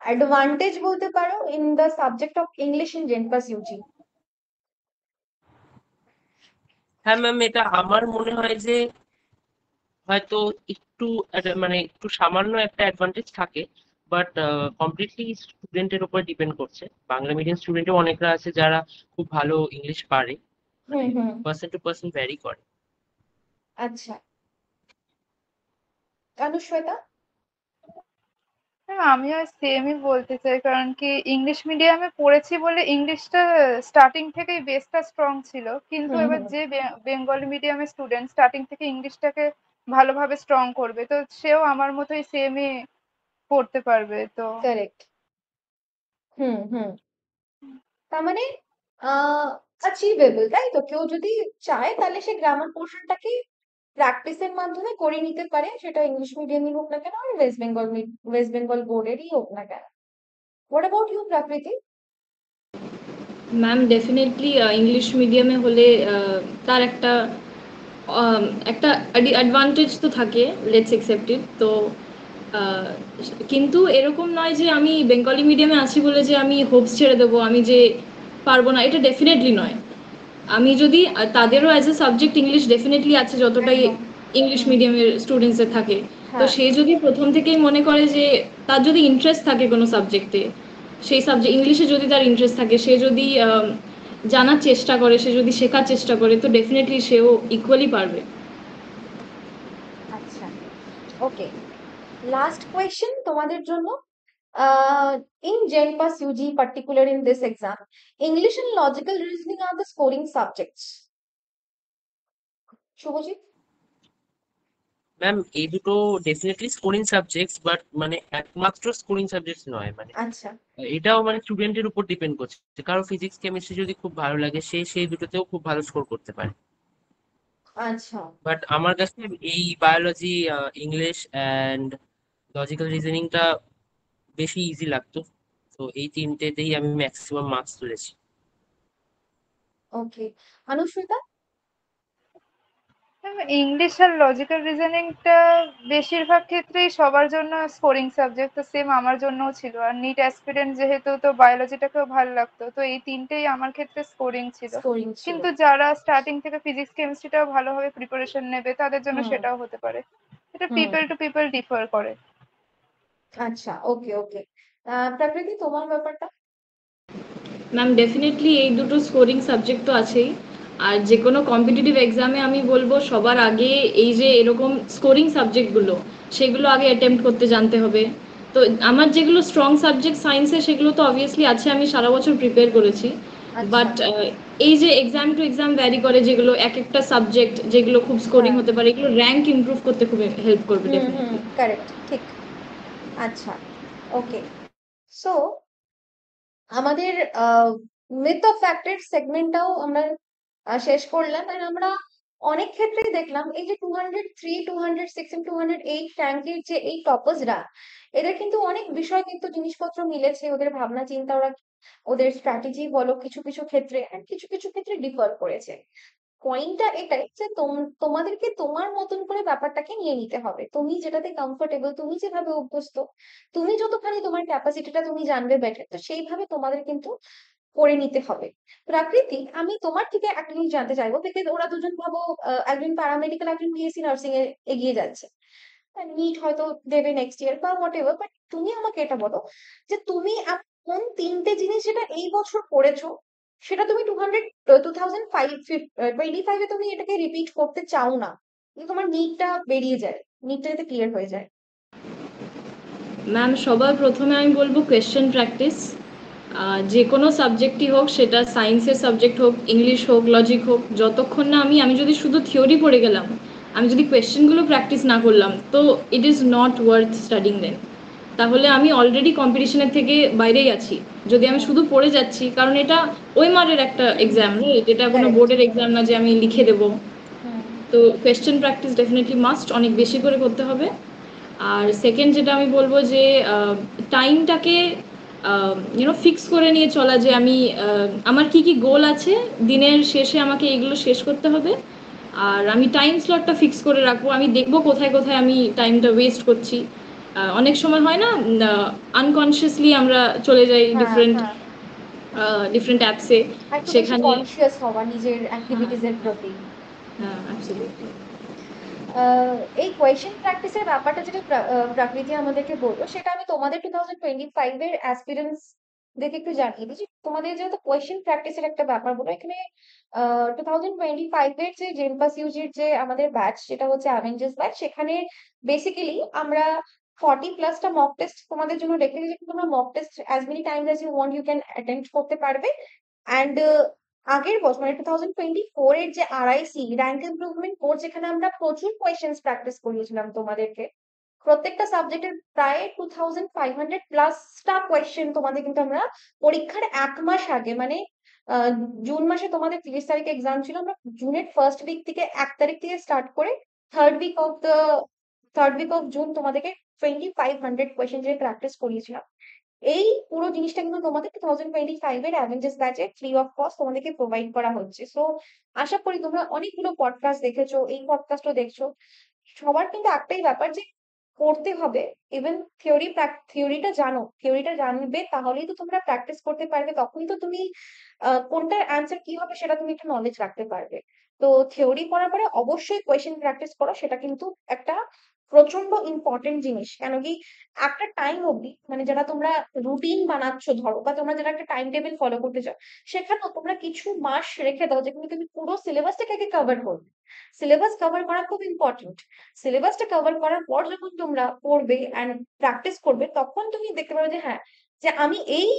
advantage বলতে পারো in the subject of English in JENPAS UG. হ্যাঁ ম্যাম, এটা আমার মনে হয় যে হয়তো একটু মানে একটু সামান্য একটা অ্যাডভান্টেজ থাকে, বাট কমপ্লিটলি স্টুডেন্টের উপর ডিপেন্ড করছে। বাংলা মিডিয়াম স্টুডেন্টও অনেকরা আছে যারা খুব ভালো ইংলিশ পারে, মানে হুম হুম। পার্সন টু পার্সন ভ্যারি করে। আচ্ছা, অনুশ্বেতা? হ্যাঁ, আমিও সেমই বলতে চাই, কারণ কি ইংলিশ মিডিয়ামে পড়েছি বলে ইংলিশটা স্টার্টিং থেকেই বেসটা স্ট্রং ছিল, কিন্তু হুম এবার হুম, যে বেঙ্গলি মিডিয়ামের স্টুডেন্ট স্টার্টিং থেকে ইংলিশটাকে ভালোভাবে স্ট্রং করবে, তো সেও আমার মতোই সেমই পড়তে পারবে তো। কারেক্ট। হুম হুম। তার মানে অ্যাচিভেবল, তাই তো? কেউ যদি চায় তাহলে সে গ্রামার পোর্শনটাকে প্র্যাকটিসের মাধ্যমে করে নিতে পারে, সেটা ইংলিশ মিডিয়ামই হোক না কেন আর ওয়েস্ট বেঙ্গল বোর্ডেরই হোক না কেন। What about you, Prakriti? Ma'am definitely English মিডিয়ামে হলে তার একটা আম, একটা অ্যাডভান্টেজ তো থাকে, লেটস অ্যাকসেপ্ট ইট। তো আহ, কিন্তু এরকম নয় যে আমি বেঙ্গলি মিডিয়ামে আছি বলে যে আমি হোপস ছেড়ে দেবো, আমি যে পারবো না, এটা ডেফিনেটলি নয়। আমি যদি তাদেরও as a subject English definitely আছে যতটাই একদম। ইংলিশ হুম। মিডিয়ামের স্টুডেন্টসের থাকে। তো হ্যাঁ। সে যদি প্রথম থেকেই মনে করে যে তার যদি ইন্টারেস্ট থাকে কোনো সাবজেক্টে, সেই সাবজেক্ট ইংলিশে যদি তার ইন্টারেস্ট থাকে, সে যদি জানার চেষ্টা করে, সে যদি শেখার চেষ্টা করে, তো ডেফিনেটলি সেও ইকুয়ালি পারবে। আচ্ছা, ওকে। লাস্ট কোয়েশ্চেন তোমাদের জন্য। In GenPass UG, particular in this exam, English and logical reasoning are the scoring subjects. Shubhojit? Ma'am এই দুটো ডেফিনেটলি স্কোরিং সাবজেক্টস, বাট মানে একমাত্র স্কোরিং সাবজেক্টস নয়। মানে আচ্ছা, এটাও মানে স্টুডেন্টের উপর ডিপেন্ড করছে। কারো ফিজিক্স কেমিস্ট্রি যদি খুব ভালো লাগে, সে সেই দুটোতেও খুব ভালো স্কোর করতে পারে। আচ্ছা, বাট আমার কাছে এই বায়োলজি, ইংলিশ অ্যান্ড লজিক্যাল রিজনিংটা বেশি ইজি লাগতো। তো এই তিনটেতেই আমি ম্যাক্সিমাম মার্কস তুলেছি। ওকে। অনুষ্মিতা? ইংলিশ আর লজিক্যাল রিজনিংটা বেশিরভাগ ক্ষেত্রেই সবার জন্য স্কোরিং সাবজেক্ট, তো সেম আমার জন্যও ছিল। আর নিট অ্যাসপিরেন্ট যেহেতু, তো বায়োলজিটাকেও ভালো লাগতো, তো এই তিনটেই আমার ক্ষেত্রে স্কোরিং ছিল। স্কোরিং ছিল। কিন্তু যারা স্টার্টিং থেকে ফিজিক্স কেমিস্ট্রিটাও ভালোভাবে প্রিপারেশন নেবে তাদের জন্য হুম। সেটাও হতে পারে। এটা হুম। পিপল টু পিপল ডিফার করে। আচ্ছা, ওকে ওকে। প্রাকৃতি, তোমার ব্যাপারটা? ম্যাম ডেফিনেটলি এই দুটো স্কোরিং সাবজেক্ট তো আছেই। আর যে কোনো কম্পিটিটিভ এক্সামে আমি বলবো সবার আগে এই যে এরকম স্কোরিং সাবজেক্টগুলো, সেগুলো আগে অ্যাটেম্প্ট করতে জানতে হবে। তো আমার যেগুলো স্ট্রং সাবজেক্ট সায়েন্সে, সেগুলো তো অবভিয়াসলি আছে, আমি সারা বছর প্রিপেয়ার করেছি। আচ্ছা। বাট এই যে এক্সাম টু এক্সাম ভ্যারি করে, যেগুলো এক একটা সাবজেক্ট যেগুলো খুব স্কোরিং হ্যাঁ। হতে পারে, এগুলো র্যাঙ্ক ইমপ্রুভ করতে খুব হেল্প করবে হুম হুম, ডেফিনেটলি। কারেক্ট, ঠিক। আচ্ছা, ওকে। সো আমাদের মিথ অফ ফ্যাক্টের সেগমেন্টটাও আমরা শেষ করলাম। আর আমরা অনেক ক্ষেত্রেই দেখলাম এই যে 203, 206 and 208 র্যাঙ্কের যে এই টপার্সরা, এদের কিন্তু অনেক বিষয় কিন্তু জিনিসপত্র মিলেছে, ওদের ভাবনা চিন্তা, ওদের স্ট্র্যাটেজি বলো কিছু কিছু ক্ষেত্রে, আর কিছু কিছু ক্ষেত্রে ডিফার করেছে। পয়েন্টটা এটাই যে তোমাদেরকে তোমার মতন করে ব্যাপারটাকে নিয়ে নিতে হবে। তুমি যেটাতে কমফোর্টেবল, তুমি যেভাবে অভ্যস্ত, তুমি যতখানি তোমার ক্যাপাসিটিটা তুমি জানবে বেটার, তো সেইভাবে তোমাদের কিন্তু করে নিতে হবে। প্রাকৃতি, আমি তোমার থেকে একটা জিনিস জানতে চাইবো, বিকজ ওরা দুজন ভাবো একজন প্যারামেডিক্যাল, একজন বিএসসি নার্সিং এ এগিয়ে যাচ্ছে, নিট হয়তো দেবে নেক্সট ইয়ার বা হোয়াট এভার, বাট তুমি আমাকে এটা বলো যে তুমি এমন তিনটে জিনিস যেটা এই বছর পড়েছো, সেটা তুমি 2025-এ তুমি এটাকে রিপিট করতে চাও না, কিন্তু তোমার নিটটা বেরিয়ে যায়, নিটটা যাতে ক্লিয়ার হয়ে যায়। ম্যাম সবার প্রথমে আমি বলবো কোয়েশ্চেন প্র্যাকটিস। যে কোনো সাবজেক্টই হোক, সেটা সায়েন্সের সাবজেক্ট হোক, ইংলিশ হোক, লজিক হোক, যতক্ষণ না আমি যদি শুধু থিওরি পড়ে গেলাম, আমি যদি কোয়েশ্চেনগুলো প্র্যাকটিস না করলাম, তো it is not worth studying then. তাহলে আমি অলরেডি কম্পিটিশনের থেকে বাইরেই আছি যদি আমি হুম। শুধু পড়ে যাচ্ছি, কারণ এটা ওই মারের একটা এক্সাম, রাইট? এটা কোনো কারেক্ট। বোর্ডের এক্সাম না যে আমি লিখে দেবো। হুম। তো কোয়েশ্চেন প্র্যাকটিস ডেফিনেটলি মাস্ট, অনেক বেশি করে করতে হবে। আর সেকেন্ড যেটা আমি বলবো যে টাইমটাকে ফিক্স করে নিয়ে চলা, যে আমি আমার কি কি গোল আছে, দিনের শেষে আমাকে এগুলো শেষ করতে হবে। আর আমি টাইম স্লটটা ফিক্স করে রাখবো, আমি দেখবো কোথায় কোথায় আমি টাইমটা ওয়েস্ট করছি। অনেক সময় হয় না, আনকনসিয়াসলি আমরা চলে যাই হ্যাঁ ডিফারেন্ট হ্যাঁ, ডিফারেন্ট অ্যাপসে, একটু বেশি সেখানে। কনসিয়াস হওয়া নিজের হ্যাঁ, অ্যাক্টিভিটিস এর প্রতি। হ্যাঁ, অ্যাবসলিউটলি। এই কোয়েশ্চেন প্র্যাকটিসের ব্যাপারটা যেটা প্রাকৃতি আমাদেরকে বললো, সেটা আমি তোমাদের 2025-এর অ্যাসপিরেন্টস দেখে একটু জানিয়ে দিচ্ছি। তোমাদের যেহেতু কোয়েশ্চেন প্র্যাকটিসের একটা ব্যাপার বলো এখানে, 2025-এর যে জেনপাস ইউজির যে আমাদের ব্যাচ, সেটা হচ্ছে অ্যাভেঞ্জার্স ব্যাচ, সেখানে বেসিক্যালি আমরা 40+টা মক টেস্ট তোমাদের জন্য রেখে দিয়েছি। তোমরা mock test as many times as you want you can attend করতে পারবে। অ্যান্ড আগের বছর মানে 2024-এর যে আরআইসি র্যাঙ্ক ইমপ্রুভমেন্ট কোর্স, যেখানে আমরা প্রচুর কোয়েশ্চেন্স প্র্যাকটিস করিয়েছিলাম তোমাদেরকে, প্রত্যেকটা সাবজেক্টের প্রায় 2500+টা কোয়েশ্চেন তোমাদের কিন্তু আমরা পরীক্ষার 1 মাস আগে, মানে আহ, জুন মাসে তোমাদের 30 তারিখে এক্সাম ছিল, আমরা জুনের ফার্স্ট উইক থেকে 1 তারিখ থেকে স্টার্ট করে থার্ড উইক অফ জুন তোমাদেরকে 2500 কোয়েশ্চেন যে প্র্যাকটিস করিয়েছিলাম। এই পুরো জিনিসটা কিন্তু তোমাদের 2025-এর অ্যাভেঞ্জার্স ব্যাচে ফ্রি অফ কস্ট তোমাদেরকে প্রোভাইড করা হচ্ছে। সো আশা করি তোমরা অনেকগুলো পডকাস্ট দেখেছো, এই পডকাস্টও দেখছো। সবার কিন্তু একটাই ব্যাপার যে করতে হবে। ইভেন থিওরিটা জানো, থিওরিটা জানবে তাহলেই তো তোমরা প্র্যাকটিস করতে পারবে, তখনই তো তুমি কোনটার অ্যান্সার কি হবে সেটা তুমি একটা নলেজ রাখতে পারবে। তো থিওরি পড়ার পরে অবশ্যই কোয়েশ্চেন প্র্যাকটিস করো, সেটা কিন্তু একটা প্রচন্ড ইম্পর্টেন্ট জিনিস। কেন কি একটা টাইম অবধি মানে যারা তোমরা রুটিন বানাচ্ছ ধরো, বা তোমরা যারা একটা টাইম টেবিল ফলো করতে চাও, সেখানেও তোমরা কিছু মাস রেখে দাও যেখানে তুমি পুরো সিলেবাসটাকে আগে কভার করবে। সিলেবাস কভার করা খুব ইম্পর্টেন্ট। সিলেবাসটা কভার করার পর যখন তোমরা পড়বে অ্যান্ড প্র্যাকটিস করবে, তখন তুমি দেখতে পাবে যে হ্যাঁ, যে আমি এই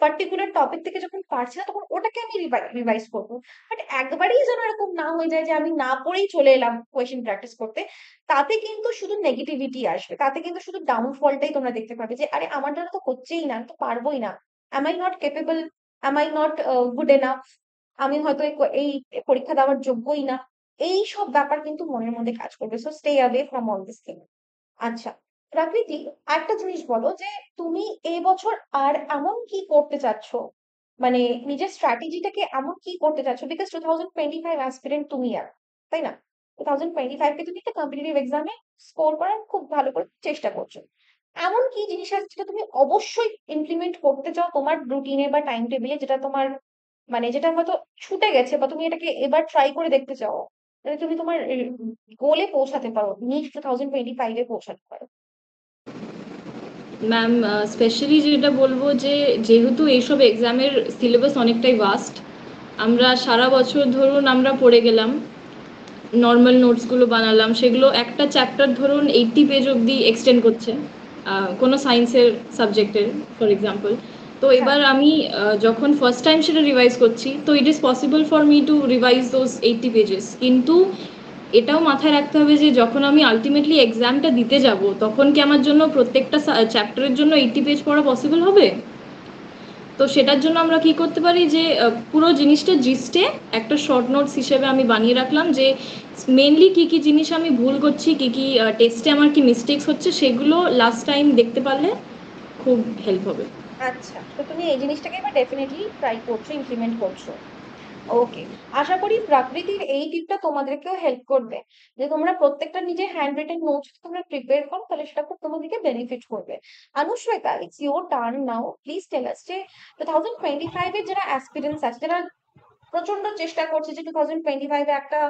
পার্টিকুলার টপিক থেকে যখন পারছি না তখন ওটাকে আমি রিভাইজ করবো। বাট একবারেই যেন এরকম না হয়ে যায় যে আমি না পড়েই চলে এলাম কোয়েশ্চেন প্র্যাকটিস করতে। তাতে কিন্তু শুধু নেগেটিভিটি আসবে, তাতে কিন্তু শুধু ডাউনফলটাই তোমরা দেখতে পাবে যে আরে আমার দ্বারা তো হচ্ছেই না, আমি তো পারবোই না, am I not capable, am I not good enough, আমি হয়তো এই পরীক্ষা দেওয়ার যোগ্যই না। এই সব ব্যাপার কিন্তু মনের মধ্যে কাজ করবে। So stay away from all this thing. আচ্ছা, প্রাকৃতি, একটা জিনিস বলো যে তুমি এই বছর আর এমন কি করতে চাচ্ছ, মানে নিজের স্ট্র্যাটেজিটাকে এমন কি করতে চাচ্ছ, বিকজ 2025 অ্যাসপিরেন্ট তুমি, আর তাই না? 2025-কে তুমি একটা কম্পিটিটিভ এক্সামে স্কোর করার খুব ভালো করে চেষ্টা করছো। এমন কি জিনিস আছে যেটা তুমি অবশ্যই ইমপ্লিমেন্ট করতে চাও তোমার রুটিনে বা টাইম টেবিলে, যেটা তোমার মানে যেটা হয়তো ছুটে গেছে, বা তুমি এটাকে এবার ট্রাই করে দেখতে চাও, যাতে তুমি তোমার গোলে পৌঁছাতে পারো, নিজ 2025-এ পৌঁছাতে পারো? ম্যাম, স্পেশালি যেটা বলবো যে যেহেতু এইসব এক্সামের সিলেবাস অনেকটাই ভাস্ট, আমরা সারা বছর ধরুন আমরা পড়ে গেলাম, নর্মাল নোটসগুলো বানালাম, সেগুলো একটা চ্যাপ্টার ধরুন 80 পেজ অবধি এক্সটেন্ড করছে কোনো সায়েন্সের সাবজেক্টের ফর এক্সাম্পল। তো হ্যাঁ, এবার আমি যখন ফার্স্ট টাইম সেটা রিভাইজ করছি, তো it is possible for me two revise those 80 pages, কিন্তু এটাও মাথায় রাখতে হবে যে যখন আমি আলটিমেটলি এক্সামটা দিতে যাব, তখন কি আমার জন্য প্রত্যেকটা চ্যাপ্টারের জন্য 80 পেজ পড়া পসিবল হবে? তো সেটার জন্য আমরা কি করতে পারি যে পুরো জিনিসটা জিস্টে একটা শর্ট নোটস হিসেবে আমি বানিয়ে রাখলাম যে মেনলি কি কি জিনিস আমি ভুল করছি, কি কি টেস্টে আমার কি মিস্টেক্স হচ্ছে, সেগুলো লাস্ট টাইম দেখতে পারলে খুব হেল্প হবে। আচ্ছা, তো তুমি এই জিনিসটাকে এবার ডেফিনেটলি ট্রাই করছো, ইমপ্লিমেন্ট করছো। ওকে, আশা করি প্রাকৃতির এই টিপটা তোমাদেরকেও হেল্প করবে, যে তোমরা প্রত্যেকটা নিজের হ্যান্ড রিটেন নোটস তোমরা প্রিপেয়ার করো, তাহলে সেটা খুব তোমাদেরকে বেনিফিট করবে। Anushweta, it's your turn now, please tell us যে 2025-এর যারা অ্যাসপিরেন্টস আছে, যারা প্রচন্ড চেষ্টা করছে যে 2025-এ একটা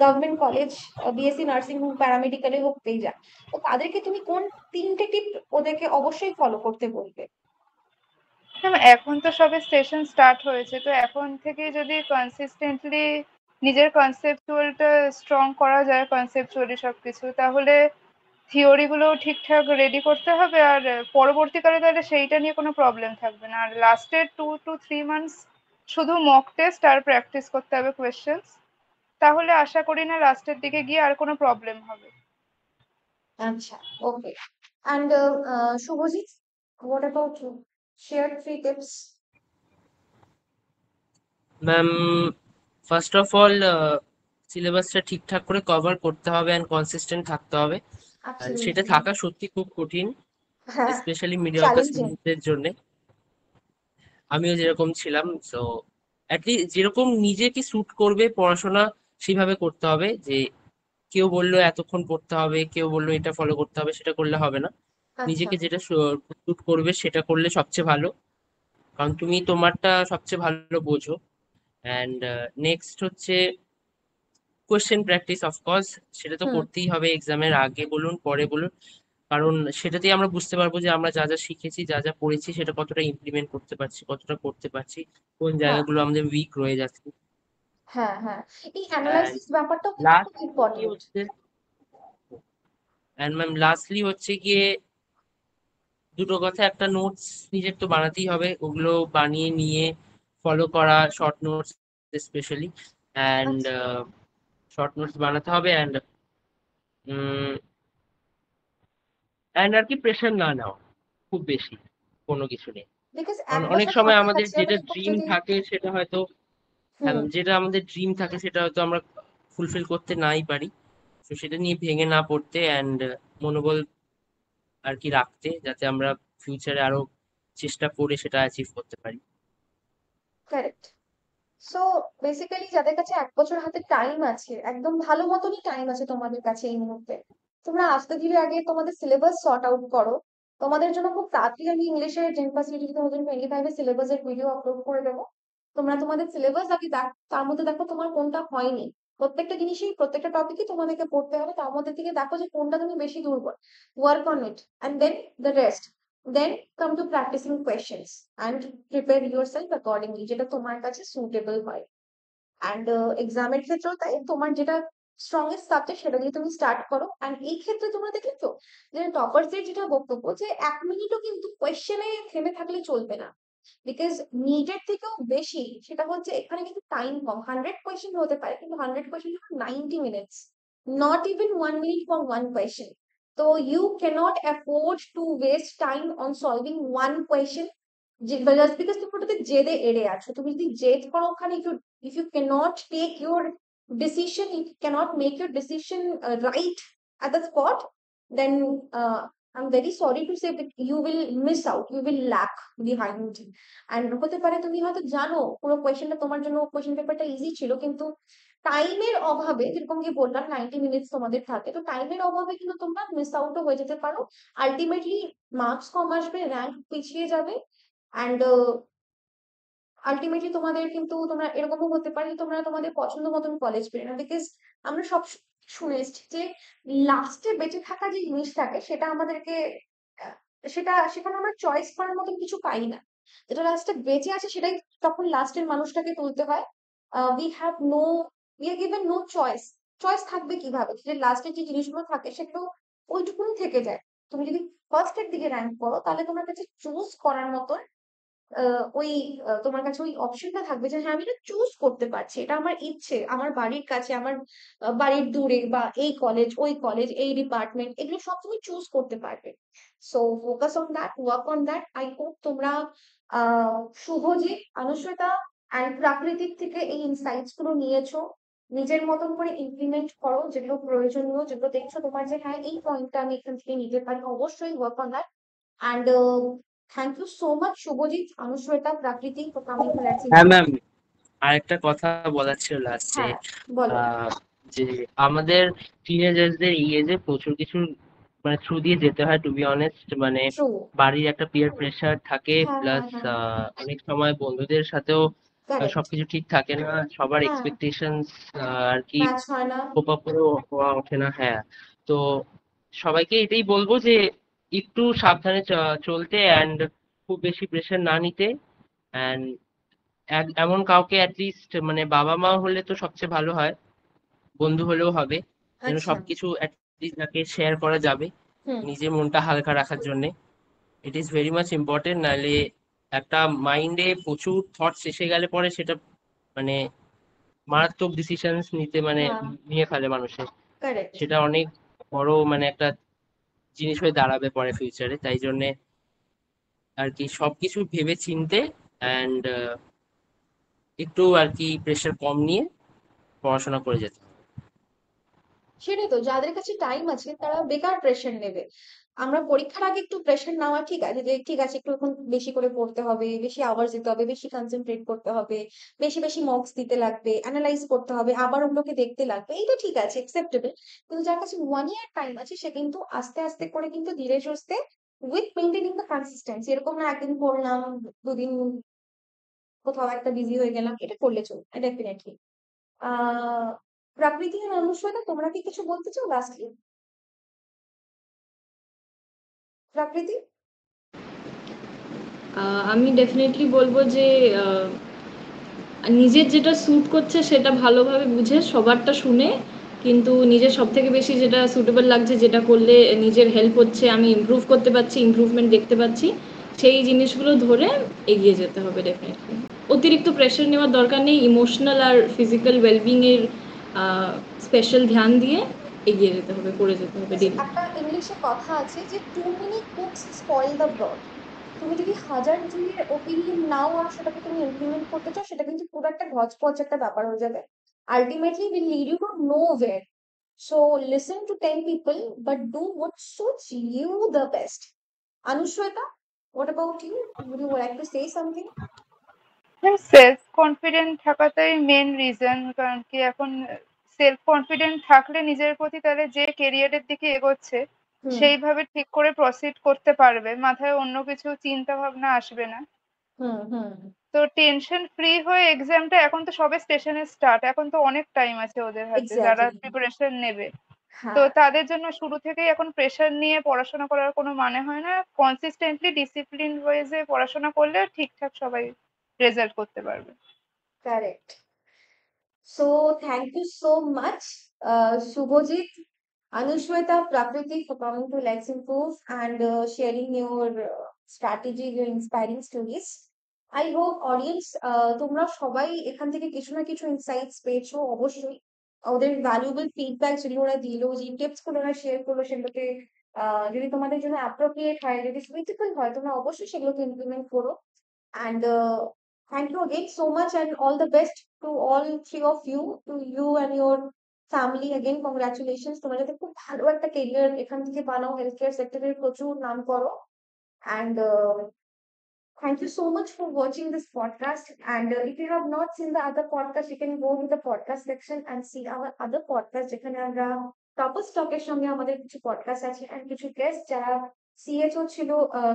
গভর্নমেন্ট কলেজ, বিএসসি নার্সিং হোক, প্যারামেডিক্যালে হোক পেয়ে যায়, তো তাদেরকে তুমি কোন 3টে টিপ ওদেরকে অবশ্যই ফলো করতে বলবে? ম্যাম, এখন তো সবে সেশন স্টার্ট হয়েছে, তো এখন থেকে যদি কনসিস্টেন্টলি নিজের কনসেপচুয়ালটা স্ট্রং করা যায়, কনসেপচুয়ালি সবকিছু, তাহলে থিওরি গুলো ঠিকঠাক রেডি করতে হবে, আর পরবর্তীকালে তাহলে সেইটা নিয়ে কোনো প্রবলেম থাকবে না। আর লাস্টের 2 to 3 মান্থস শুধু মক টেস্ট আর প্র্যাকটিস করতে হবে কোয়েশ্চেন্স, তাহলে আশা করি না লাস্টের দিকে গিয়ে আর কোনো প্রবলেম হবে। আচ্ছা, ওকে। And Shubhajit, what about you? Share 3 tips. Ma'am, first of all সিলেবাসটা ঠিকঠাক করে কভার করতে হবে অ্যান্ড কনসিস্টেন্ট থাকতে হবে। আর সেটা Absolutely. থাকা সত্যি খুব কঠিন, হ্যাঁ, স্পেশালি মিডিয়াকার চ্যালেঞ্জিং। স্টুডেন্টদের জন্য। আমিও যেরকম ছিলাম, সো অ্যাটলিস্ট যেরকম নিজেকে স্যুট করবে পড়াশোনা সেভাবে করতে হবে। যে কেউ বললো এতক্ষণ পড়তে হবে, কেউ বললো এটা ফলো করতে হবে, সেটা করলে হবে না। আচ্ছা, নিজেকে যেটা স্যুট করবে সেটা করলে সবচেয়ে ভালো, কারণ তুমি তোমারটা সবচেয়ে ভালো বোঝো। অ্যান্ড নেক্সট হচ্ছে কোয়েশ্চেন প্র্যাকটিস, অফকোর্স সেটা তো হুম, করতেই হবে, এক্সামের আগে বলুন পরে বলুন, কারণ সেটাতেই আমরা বুঝতে পারবো যে আমরা যা যা শিখেছি, যা যা পড়েছি, সেটা কতটা ইমপ্লিমেন্ট করতে পারছি, কতটা করতে পারছি, কোন হ্যাঁ, জায়গাগুলো আমাদের উইক রয়ে যাচ্ছে। হ্যাঁ, হ্যাঁ, এই অ্যান্ড অ্যানালাইসিস ব্যাপারটাও কিন্তু খুব লাস্টলি ইম্পর্টেন্ট। হচ্ছে অ্যান্ড ম্যাম লাস্টলি হচ্ছে গিয়ে দুটো কথা, একটা নোটস নিজের তো বানাতেই হবে, ওগুলো বানিয়ে নিয়ে ফলো করা, শর্ট নোটস স্পেশালি। অ্যান্ড আচ্ছা, শর্ট নোটস বানাতে হবে, অ্যান্ড আর কি প্রেশার না নাও খুব বেশি কোনো কিছু নেই। বিকজ এক অনেক বছর সময় হাতে আমাদের কাছে যেটা আমরা এরপর ড্রিম যদি থাকে সেটা হয়তো হুম যেটা আমাদের ড্রিম থাকে সেটা হয়তো আমরা ফুলফিল করতে নাই পারি, তো সেটা নিয়ে ভেঙে না পড়তে অ্যান্ড মনোবল আর কি রাখতে, যাতে আমরা ফিউচারে আরো চেষ্টা করে সেটা অ্যাচিভ করতে পারি। কারেক্ট। সো বেসিক্যালি যাদের কাছে এক বছর হাতে টাইম আছে, একদম ভালো মতনই টাইম আছে তোমাদের কাছে এই মুহূর্তে, তোমরা আস্তে ধীরে আগে তোমাদের সিলেবাস সর্ট আউট করো। তোমাদের জন্য খুব তাড়াতাড়ি আমি ইংলিশের জেন ফ্যাসিলিটি 2025 সিলেবাসের ভিডিও আপলোড করে দেবো। তোমরা তোমাদের সিলেবাস আগে তার মধ্যে দেখো তোমার কোনটা হয়নি। প্রত্যেকটা জিনিসই, প্রত্যেকটা টপিকই তোমাদেরকে পড়তে হবে, তার মধ্যে থেকে দেখো যে কোনটা তুমি বেশি দুর্বল, work on it and then the rest, then come to practicing questions and prepare yourself accordingly, যেটা তোমার কাছে সুটেবল হয়। অ্যান্ড এক্সামের ক্ষেত্রেও তাই, তোমার যেটা স্ট্রংগেস্ট সাবজেক্ট সেটা দিয়ে তুমি স্টার্ট করো। অ্যান্ড এই ক্ষেত্রে তোমরা দেখলে তো যে টপার্সদের যেটা বক্তব্য, যে 1 মিনিটও কিন্তু কোয়েশ্চেনে থেমে থাকলে চলবে না, বিকজ নিডের থেকেও বেশি সেটা হচ্ছে এখানে কিন্তু টাইম কম। 100 কোয়েশ্চেন হতে পারে, কিন্তু 100 question 90 minutes, not even 1 minute for one question. তো you can't afford to waste time on solving one question, just because তুমি ওটাতে জেদে এড়ে আছো। তুমি যদি জেদ করো ওখানে, if you cannot take your decision, if you cannot make your decision right at the spot, then I'm very sorry to say, but you will miss out, you will lag behind. And হতে পারে তুমি হয়তো জানো পুরো কোয়েশ্চেনটা, তোমার জন্য question পেপারটা ইজি ছিল, কিন্তু টাইমের অভাবে, যেরকম কি বললাম 90 মিনিটস তোমাদের থাকে, তো টাইমের অভাবে কিন্তু তোমরা মিস আউটও হয়ে যেতে পারো। আলটিমেটলি মার্কস কম আসবে, র্যাঙ্ক পিছিয়ে যাবে, অ্যান্ড আলটিমেটলি তোমাদের কিন্তু, তোমরা এরকমও হতে পারে যে তোমরা তোমাদের পছন্দ মতন কলেজ পেলে না। বিকজ আমরা সব শুনে এসেছি যে লাস্টে বেঁচে থাকা যে জিনিসটাকে, সেটা আমাদেরকে আহ, সেখানে আমরা চয়েস করার মতন কিছু পাই না। যেটা লাস্টে বেঁচে আছে সেটাই তখন লাস্টের মানুষটাকে তুলতে হয়। We have no, we are given no choice. Choice থাকবে কিভাবে, যে লাস্টের যে জিনিসগুলো থাকে সেগুলো ওইটুকুনি থেকে যায়। তুমি যদি ফার্স্টের দিকে র্যাঙ্ক করো, তাহলে তোমার কাছে চুজ করার মতন ওই তোমার কাছে ওই অপশনটা থাকবে যে হ্যাঁ আমি এটা চুজ করতে পারছি, এটা আমার ইচ্ছে, আমার বাড়ির কাছে, আমার বাড়ির দূরে, বা এই কলেজ, ওই কলেজ, এই ডিপার্টমেন্ট, এগুলো সব তুমি চুজ করতে পারবে। So focus on that, work on that. I hope তোমরা শুভজিৎ, আনুশ্বেতা অ্যান্ড প্রাকৃতিক থেকে এই ইনসাইটস গুলো নিয়েছো, নিজের মতন করে ইমপ্লিমেন্ট করো, যেগুলো প্রয়োজনীয়, যেগুলো দেখছো তোমার যে হ্যাঁ এই পয়েন্টটা আমি এখান থেকে নিতে পারি, অবশ্যই work on that. And thank you so much Shubhajit, Anushweta, Prakriti, for coming to let's হ্যাঁ ইমপ্রুভ। ম্যাম, আর একটা কথা বলার ছিল লাস্টে, হ্যাঁ বলো। যে আমাদের টিনেজার্সদের এই এজে প্রচুর কিছু মানে থ্রু দিয়ে যেতে হয়, টু বি অনেস্ট। মানে ট্রু। বাড়ির একটা পিয়ার প্রেসার থাকে, হ্যাঁ হ্যাঁ প্লাস হ্যাঁ অনেক সময় বন্ধুদের সাথেও কারেক্ট। সবকিছু ঠিক থাকে না, সবার হ্যাঁ, এক্সপেকটেশনস আর কি ম্যাচ হয় না। কোপ আপ করে হওয়া ওঠে না। হ্যাঁ, তো সবাইকে এটাই বলবো যে একটু সাবধানে চলতে অ্যান্ড খুব বেশি প্রেশার না নিতে, অ্যান্ড এমন কাউকে অ্যাটলিস্ট, মানে বাবা মা হলে তো সবচেয়ে ভালো হয়, বন্ধু হলেও হবে, যেন আচ্ছা। সবকিছু অ্যাটলিস্ট যাকে শেয়ার করা যাবে হুম। নিজের মনটা হালকা রাখার জন্য। It is very much important, নাহলে একটা মাইন্ডে প্রচুর থটস এসে গেলে পরে সেটা মানে মারাত্মক ডিসিশনস নিতে মানে হ্যাঁ নিয়ে ফেলে মানুষের, কারেক্ট। সেটা অনেক বড় মানে একটা জিনিস হয়ে দাঁড়াবে পরে ফিউচারে। তাই জন্যে আর কি সবকিছু ভেবে চিনতে অ্যান্ড একটু আর কি প্রেশার কম নিয়ে পড়াশোনা করে যেতে হবে। সেটাই তো, যাদের কাছে টাইম আছে তারা বেকার প্রেশার নেবে। আমরা পরীক্ষার আগে একটু প্রেশার নেওয়া ঠিক আছে, যে ঠিক আছে একটু এখন বেশি করে পড়তে হবে, বেশি আওয়ার্স দিতে হবে, বেশি কনসেন্ট্রেট করতে হবে, বেশি বেশি মক্স দিতে লাগবে, অ্যানালাইজ করতে হবে, আবার ওগুলোকে দেখতে লাগবে, এইটা ঠিক আছে, একসেপ্টেবল। কিন্তু যার কাছে 1 ইয়ার টাইম আছে, সে কিন্তু আস্তে আস্তে করে কিন্তু ধীরে সুস্থে, উইথ মেনটেনিং দ্য কনসিস্টেন্সি, এরকম না একদিন পড়লাম, দুদিন কোথাও একটা বিজি হয়ে গেলাম, এটা করলে চলবে ডেফিনেটলি। আহ প্রাকৃতি আর অনুষ্ঠিতা, তোমরা কি কিছু বলতে চাও লাস্টলি? প্রাকৃতি। আমি ডেফিনেটলি বলবো যে নিজের যেটা স্যুট করছে সেটা ভালোভাবে বুঝে সবারটা শুনে, কিন্তু নিজের সব থেকে বেশি যেটা সুটেবল লাগছে, যেটা করলে নিজের হেল্প হচ্ছে, আমি ইমপ্রুভ করতে পারছি, ইমপ্রুভমেন্ট দেখতে পাচ্ছি, সেই জিনিসগুলো ধরে এগিয়ে যেতে হবে ডেফিনেটলি। অতিরিক্ত প্রেশার নেওয়ার দরকার নেই, ইমোশনাল আর ফিজিক্যাল ওয়েলবিংয়ের স্পেশাল ধ্যান দিয়ে এগিয়ে যেতে হবে, করে যেতে হবে ডেলি। একটা ইংলিশে কথা আছে যে too many cooks spoil the broth. তুমি যদি হাজার জনের ওপিনিয়ন নাও আর সেটাকে তুমি ইমপ্লিমেন্ট করতে চাও, সেটা কিন্তু পুরো একটা হচপচ একটা ব্যাপার হয়ে যাবে। Ultimately will lead you to nowhere. So listen to 10 people, but do what suits you the best. Anushweta, what about you? Would you like to say something? Self confident থাকাটাই main reason, কারণ কি এখন self confident থাকলে নিজের প্রতি, তাহলে যে কেরিয়ারের দিকে এগোচ্ছে Hmm, সেইভাবে ঠিক করে প্রসিড করতে পারবে, মাথায় অন্য কিছু চিন্তা ভাবনা আসবে না। hmm. তো টেনশন ফ্রি হয়ে এক্সামটা, এখন তো সবে স্টেশনে স্টার্ট, এখন তো অনেক টাইম আছে ওদের হাতে যারা Exactly. প্রিপারেশন নেবে। তো হ্যাঁ, তাদের জন্য শুরু থেকেই এখন প্রেশার নিয়ে পড়াশোনা করার কোনো মানে হয় না। কনসিস্টেন্টলি ডিসিপ্লিন ওয়েজে পড়াশোনা করলে ঠিকঠাক সবাই রেজাল্ট করতে পারবে। correct. So thank you so much, Shubhojit, Anushweta, Prakriti for coming to Let's Improve and sharing your strategy, your inspiring stories. I hope audience তোমরা সবাই এখান থেকে কিছু না কিছু ইনসাইটস পেয়েছো অবশ্যই। ওদের ভ্যালুয়েবল ফিডব্যাক যেগুলো ওরা দিল, যে টিপস গুলো ওরা শেয়ার করলো, সেগুলোকে যদি তোমাদের জন্য অ্যাপ্রোপ্রিয়েট হয়, যদি সুইটেবল হয়, তোমরা অবশ্যই সেগুলোকে ইমপ্লিমেন্ট করো। And thank you again so much, and all the best to all three of you, to you and your family. Again, congratulations. তোমরা যাতে খুব ভালো একটা কেরিয়ার এখান থেকে বানাও, হেলথ কেয়ার সেক্টরের প্রচুর নাম করো। And thank you so much for watching this podcast. And if you have not seen the other podcast, you can go to the podcast section and see our other podcast. যেখানে আমরা topper স্টকের সঙ্গে আমাদের কিছু podcast আছে, and কিছু guest যারা সিএচও ছিল,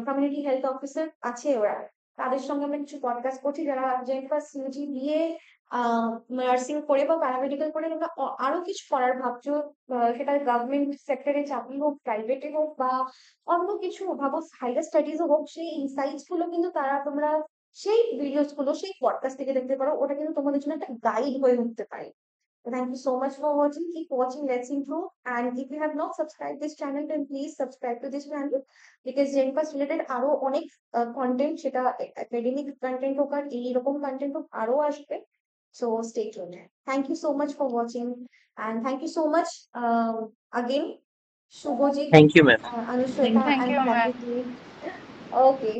কমিউনিটি হেলথ অফিসার আছে ওরা, তাদের সঙ্গে আমরা কিছু পডকাস্ট করছি, যারা জেনপাস ইউজি দিয়ে নার্সিং করে বা প্যারামেডিক্যাল করে তোমরা আরো কিছু করার ভাবছো, সেটা গভর্নমেন্ট সেক্টরে চাকরি হোক, প্রাইভেটে হোক, বা অন্য কিছু ভাবো, হাইয়ার স্টাডিজ হোক, সেই ইনসাইটস গুলো কিন্তু তোমরা সেই ভিডিওস গুলো সেই পডকাস্ট থেকে দেখতে পারো। ওটা কিন্তু তোমাদের জন্য একটা গাইড হয়ে উঠতে পারে। Thank you so much for watching. Keep watching Let's Improve. And if you have not subscribed this channel, then please subscribe to this channel, because Genpass related আরো অনেক content, সেটা academic content হোক আর এইরকম content হোক, আরো আসবে। So stay tuned. Thank you so much for watching, and thank you so much again, Shubhojit, thank you ma'am. Anushweta, thank and you ma'am. Prakriti. Okay.